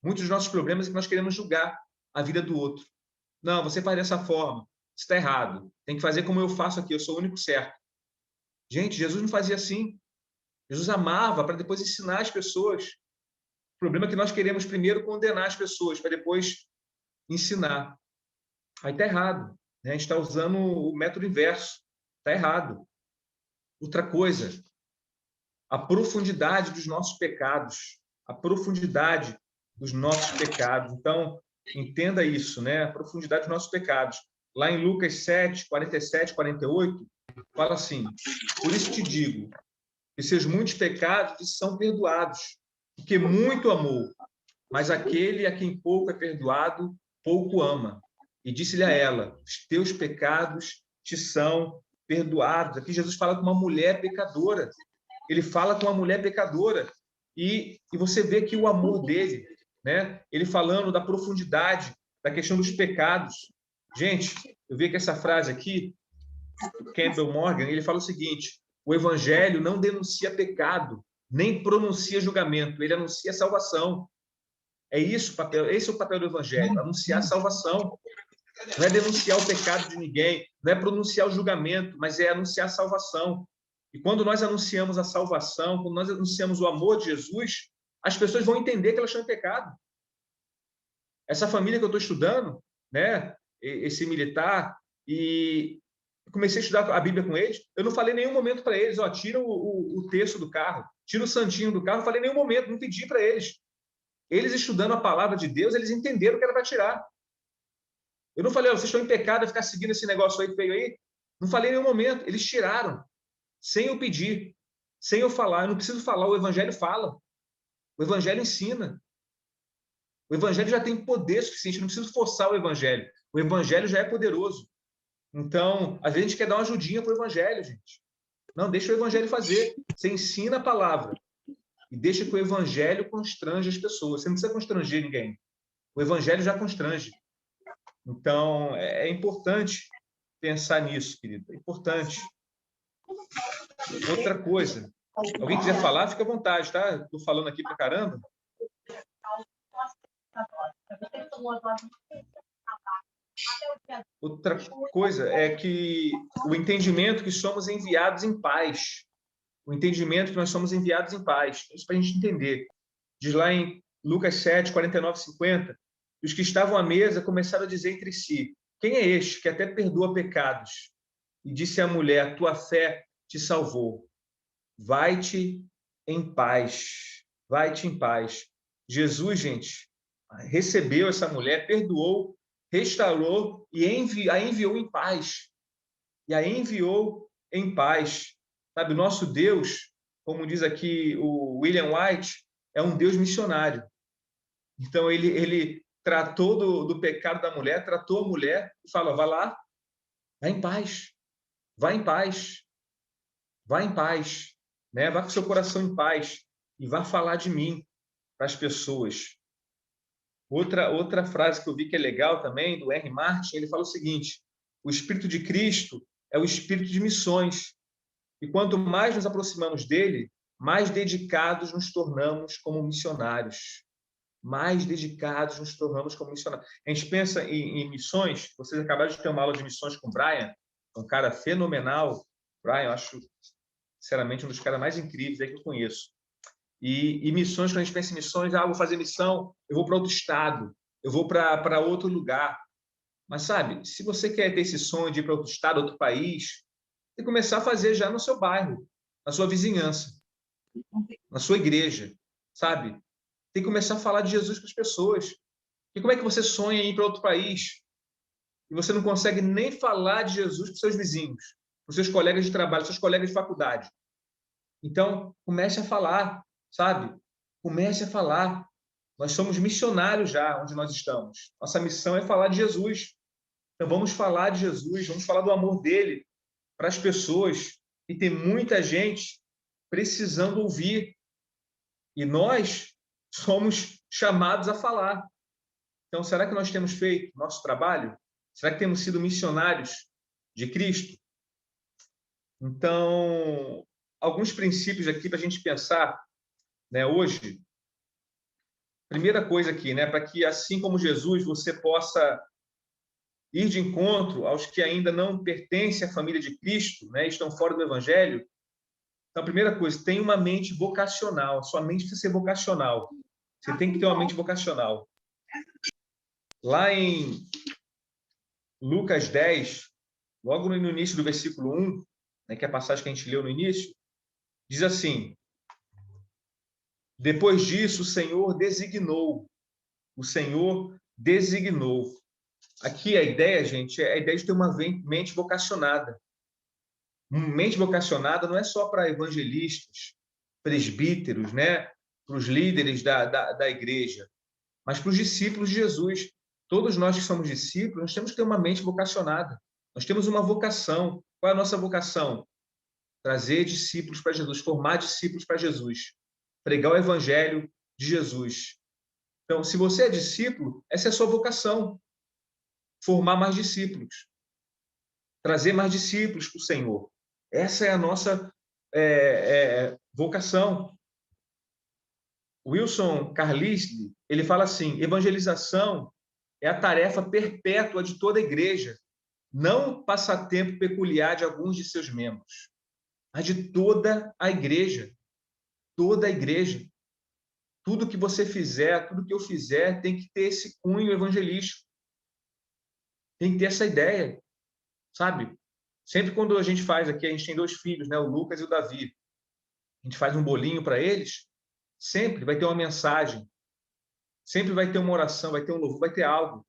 Muitos dos nossos problemas é que nós queremos julgar a vida do outro. Não, você faz dessa forma, isso está errado. Tem que fazer como eu faço aqui, eu sou o único certo. Gente, Jesus não fazia assim. Jesus amava para depois ensinar as pessoas. O problema é que nós queremos primeiro condenar as pessoas, para depois ensinar. Aí está errado. Né? A gente está usando o método inverso. Está errado. Outra coisa, a profundidade dos nossos pecados. A profundidade dos nossos pecados. Então, entenda isso, né? A profundidade dos nossos pecados. Lá em Lucas 7, 47, 48, fala assim: por isso te digo, que seus muitos pecados são perdoados, porque muito amou, mas aquele a quem pouco é perdoado, pouco ama. E disse-lhe a ela: os teus pecados te são perdoados. Aqui Jesus fala com uma mulher pecadora. Ele fala com uma mulher pecadora. E você vê que o amor dele, né? Ele falando da profundidade, da questão dos pecados. Gente, eu vi que essa frase aqui, Campbell Morgan, ele fala o seguinte: o evangelho não denuncia pecado, nem pronuncia julgamento, ele anuncia salvação. É isso o papel, esse é o papel do evangelho, anunciar salvação. Não é denunciar o pecado de ninguém, não é pronunciar o julgamento, mas é anunciar a salvação. E quando nós anunciamos a salvação, quando nós anunciamos o amor de Jesus, as pessoas vão entender que elas estão em pecado. Essa família que eu estou estudando, né, esse militar, e comecei a estudar a Bíblia com eles, eu não falei em nenhum momento para eles, ó, tira o texto do carro, tira o santinho do carro, não falei em nenhum momento, não pedi para eles. Eles estudando a palavra de Deus, eles entenderam que era para tirar. Eu não falei, ó, vocês estão em pecado, ficar seguindo esse negócio aí feio aí. Não falei em nenhum momento, eles tiraram, sem eu pedir, sem eu falar. Eu não preciso falar, o Evangelho fala. O Evangelho ensina. O Evangelho já tem poder suficiente, eu não preciso forçar o Evangelho. O Evangelho já é poderoso. Então, às vezes a gente quer dar uma ajudinha para o Evangelho, gente. Não, deixa o Evangelho fazer. Você ensina a palavra e deixa que o Evangelho constrange as pessoas. Você não precisa constranger ninguém. O Evangelho já constrange. Então, é importante pensar nisso, querido. É importante. Outra coisa. Alguém quiser falar, fica à vontade, tá? Estou falando aqui pra caramba. Outra coisa é que o entendimento que somos enviados em paz. O entendimento que nós somos enviados em paz. Isso para a gente entender. Diz lá em Lucas 7, 49 e 50, os que estavam à mesa começaram a dizer entre si: quem é este que até perdoa pecados? E disse à mulher: tua fé te salvou. Vai-te em paz. Vai-te em paz. Jesus, gente, recebeu essa mulher, perdoou, restaurou e a enviou em paz. E a enviou em paz. Sabe, o nosso Deus, como diz aqui o William White, é um Deus missionário. Então, ele tratou do pecado da mulher, tratou a mulher e falou: vai lá, vai em paz, vai em paz, vai em paz, né? Vá com seu coração em paz e vá falar de mim para as pessoas. Outra frase que eu vi que é legal também, do R. Martin, ele fala o seguinte: o Espírito de Cristo é o Espírito de missões. E quanto mais nos aproximamos dele, mais dedicados nos tornamos como missionários. Mais dedicados nos tornamos como missionários. A gente pensa em missões. Vocês acabaram de ter uma aula de missões com o Brian, um cara fenomenal. Brian, eu acho, sinceramente, um dos caras mais incríveis que eu conheço. E missões, quando a gente pensa em missões, vou fazer missão, eu vou para outro estado, eu vou para outro lugar. Mas, sabe, se você quer ter esse sonho de ir para outro estado, outro país, tem que começar a fazer já no seu bairro, na sua vizinhança, na sua igreja, sabe? Tem que começar a falar de Jesus para as pessoas. E como é que você sonha em ir para outro país e você não consegue nem falar de Jesus para os seus vizinhos, para os seus colegas de trabalho, para os seus colegas de faculdade? Então, comece a falar, sabe? Comece a falar. Nós somos missionários já onde nós estamos. Nossa missão é falar de Jesus. Então, vamos falar de Jesus, vamos falar do amor dele para as pessoas. E tem muita gente precisando ouvir. E nós somos chamados a falar. Então, será que nós temos feito nosso trabalho? Será que temos sido missionários de Cristo? Então, alguns princípios aqui para a gente pensar, né, hoje. Primeira coisa aqui, né, para que, assim como Jesus, você possa ir de encontro aos que ainda não pertencem à família de Cristo, né, estão fora do Evangelho. Então, a primeira coisa, tem uma mente vocacional. Sua mente precisa ser vocacional. Você tem que ter uma mente vocacional. Lá em Lucas 10, logo no início do versículo 1, né, que é a passagem que a gente leu no início, diz assim: depois disso, o Senhor designou. Aqui a ideia, gente, é a ideia de ter uma mente vocacionada. Mente vocacionada não é só para evangelistas, presbíteros, né? Para os líderes da igreja, mas para os discípulos de Jesus. Todos nós que somos discípulos, nós temos que ter uma mente vocacionada. Nós temos uma vocação. Qual é a nossa vocação? Trazer discípulos para Jesus, formar discípulos para Jesus, pregar o evangelho de Jesus. Então, se você é discípulo, essa é a sua vocação. Formar mais discípulos. Trazer mais discípulos para o Senhor. Essa é a nossa vocação. Wilson Carlisle, ele fala assim: evangelização é a tarefa perpétua de toda a igreja, não o passatempo peculiar de alguns de seus membros, mas de toda a igreja. Toda a igreja. Tudo que você fizer, tudo que eu fizer, tem que ter esse cunho evangelístico. Tem que ter essa ideia, sabe? Sempre quando a gente faz aqui, a gente tem 2 filhos, né? O Lucas e o Davi. A gente faz um bolinho para eles, sempre vai ter uma mensagem, sempre vai ter uma oração, vai ter um louvor, vai ter algo.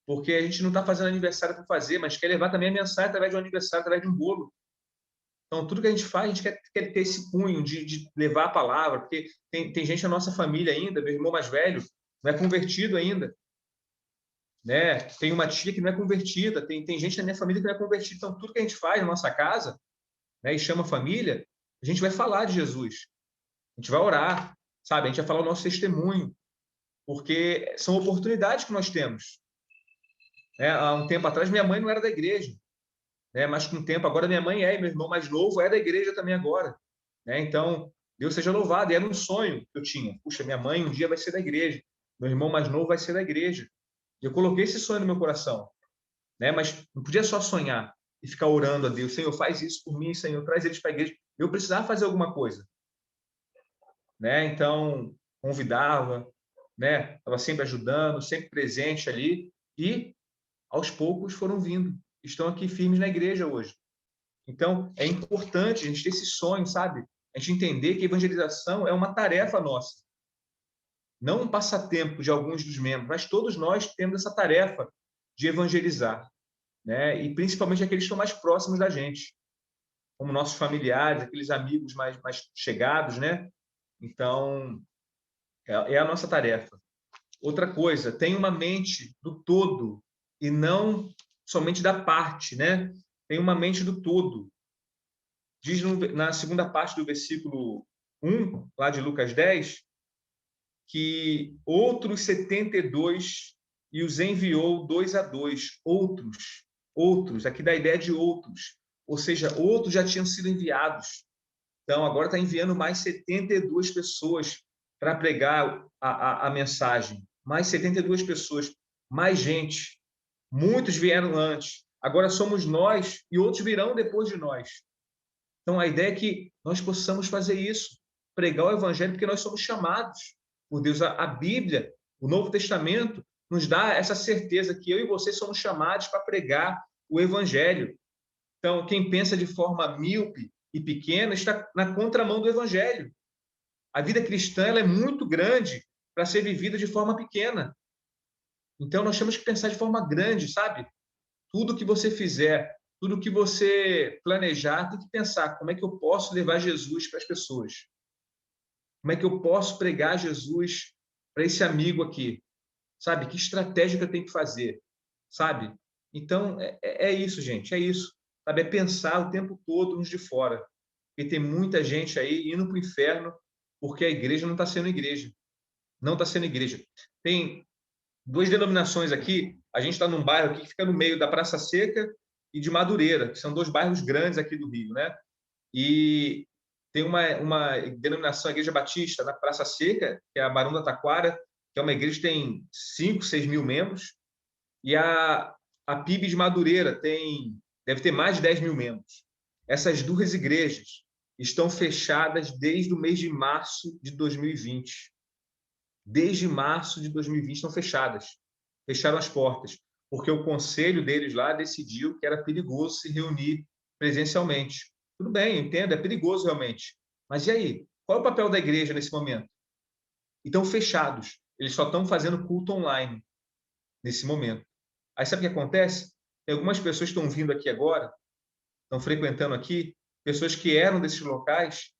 Porque a gente não está fazendo aniversário para fazer, mas quer levar também a mensagem através de um aniversário, através de um bolo. Então, tudo que a gente faz, a gente quer ter esse cunho de levar a palavra, porque tem gente na nossa família ainda, meu irmão mais velho, não é convertido ainda. Né? Tem uma tia que não é convertida, tem gente na minha família que não é convertida. Então, tudo que a gente faz na nossa casa, né, e chama família, a gente vai falar de Jesus. A gente vai orar, sabe? A gente vai falar o nosso testemunho, porque são oportunidades que nós temos. Né? Há um tempo atrás, minha mãe não era da igreja, né? Mas com o tempo, agora minha mãe é, e meu irmão mais novo é da igreja também agora. Né? Então, Deus seja louvado. E era um sonho que eu tinha. Puxa, minha mãe um dia vai ser da igreja, meu irmão mais novo vai ser da igreja. Eu coloquei esse sonho no meu coração, né? Mas não podia só sonhar e ficar orando a Deus. Senhor, faz isso por mim, Senhor, traz eles para a igreja. Eu precisava fazer alguma coisa, né? Então, convidava, né? Estava sempre ajudando, sempre presente ali. E, aos poucos, foram vindo. Estão aqui firmes na igreja hoje. Então, é importante a gente ter esse sonho, sabe? A gente entender que a evangelização é uma tarefa nossa. Não um passatempo de alguns dos membros, mas todos nós temos essa tarefa de evangelizar, né? E principalmente aqueles que estão mais próximos da gente, como nossos familiares, aqueles amigos mais chegados, né? Então, é a nossa tarefa. Outra coisa, tem uma mente do todo e não somente da parte, né? Tem uma mente do todo. Diz na segunda parte do versículo 1, lá de Lucas 10, que outros 72 e os enviou 2 a 2. Outros, aqui dá a ideia de outros. Ou seja, outros já tinham sido enviados. Então, agora está enviando mais 72 pessoas para pregar a mensagem. Mais 72 pessoas, mais gente. Muitos vieram antes. Agora somos nós e outros virão depois de nós. Então, a ideia é que nós possamos fazer isso, pregar o evangelho, porque nós somos chamados por Deus. A Bíblia, o Novo Testamento, nos dá essa certeza que eu e você somos chamados para pregar o evangelho. Então, quem pensa de forma míope e pequena está na contramão do evangelho. A vida cristã ela é muito grande para ser vivida de forma pequena. Então, nós temos que pensar de forma grande, sabe? Tudo que você fizer, tudo que você planejar, tem que pensar como é que eu posso levar Jesus para as pessoas. Como é que eu posso pregar Jesus para esse amigo aqui? Sabe? Que estratégia que eu tenho que fazer? Sabe? Então, é isso, gente. É isso. Sabe? É pensar o tempo todo nos de fora. Porque tem muita gente aí indo para o inferno porque a igreja não está sendo igreja. Não está sendo igreja. Tem 2 denominações aqui. A gente está num bairro aqui que fica no meio da Praça Seca e de Madureira, que são 2 bairros grandes aqui do Rio, né? E Tem uma denominação, a Igreja Batista, na Praça Seca, que é a Barão da Taquara, que é uma igreja que tem 5, 6 mil membros, e a PIB de Madureira deve ter mais de 10 mil membros. Essas duas igrejas estão fechadas desde o mês de março de 2020. Desde março de 2020 estão fechadas. Fecharam as portas, porque o conselho deles lá decidiu que era perigoso se reunir presencialmente. Tudo bem, eu entendo, é perigoso realmente. Mas e aí? Qual é o papel da igreja nesse momento? E estão fechados. Eles só estão fazendo culto online nesse momento. Aí sabe o que acontece? Tem algumas pessoas que estão vindo aqui agora, estão frequentando aqui, pessoas que eram desses locais,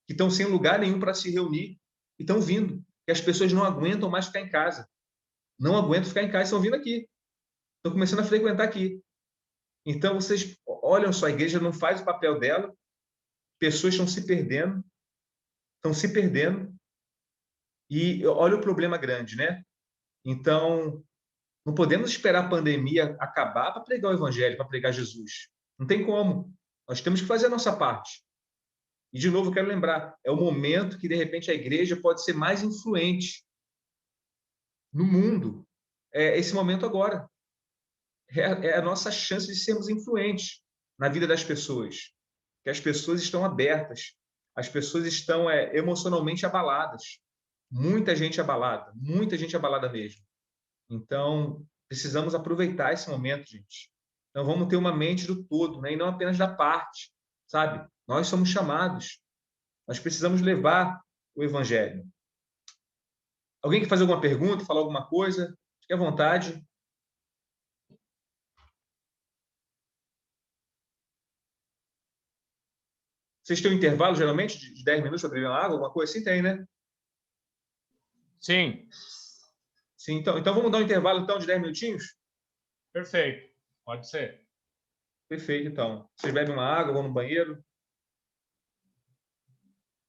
que estão sem lugar nenhum para se reunir, e estão vindo. E as pessoas não aguentam mais ficar em casa. Não aguentam ficar em casa, estão vindo aqui. Estão começando a frequentar aqui. Então, vocês olham só, a igreja não faz o papel dela, pessoas estão se perdendo, e olha o problema grande, né? Então, não podemos esperar a pandemia acabar para pregar o evangelho, para pregar Jesus. Não tem como. Nós temos que fazer a nossa parte. E, de novo, eu quero lembrar, é o momento que, de repente, a igreja pode ser mais influente no mundo. É esse momento agora. É a nossa chance de sermos influentes na vida das pessoas. Que as pessoas estão abertas, as pessoas estão emocionalmente abaladas. Muita gente abalada mesmo. Então, precisamos aproveitar esse momento, gente. Então, vamos ter uma mente do todo, né? E não apenas da parte, sabe? Nós somos chamados. Nós precisamos levar o evangelho. Alguém quer fazer alguma pergunta, falar alguma coisa? Fique à vontade. Vocês têm um intervalo, geralmente, de 10 minutos para beber uma água? Alguma coisa assim tem, né? Sim. Sim, então vamos dar um intervalo então, de 10 minutinhos? Perfeito. Pode ser. Perfeito, então. Vocês bebem uma água, vão no banheiro?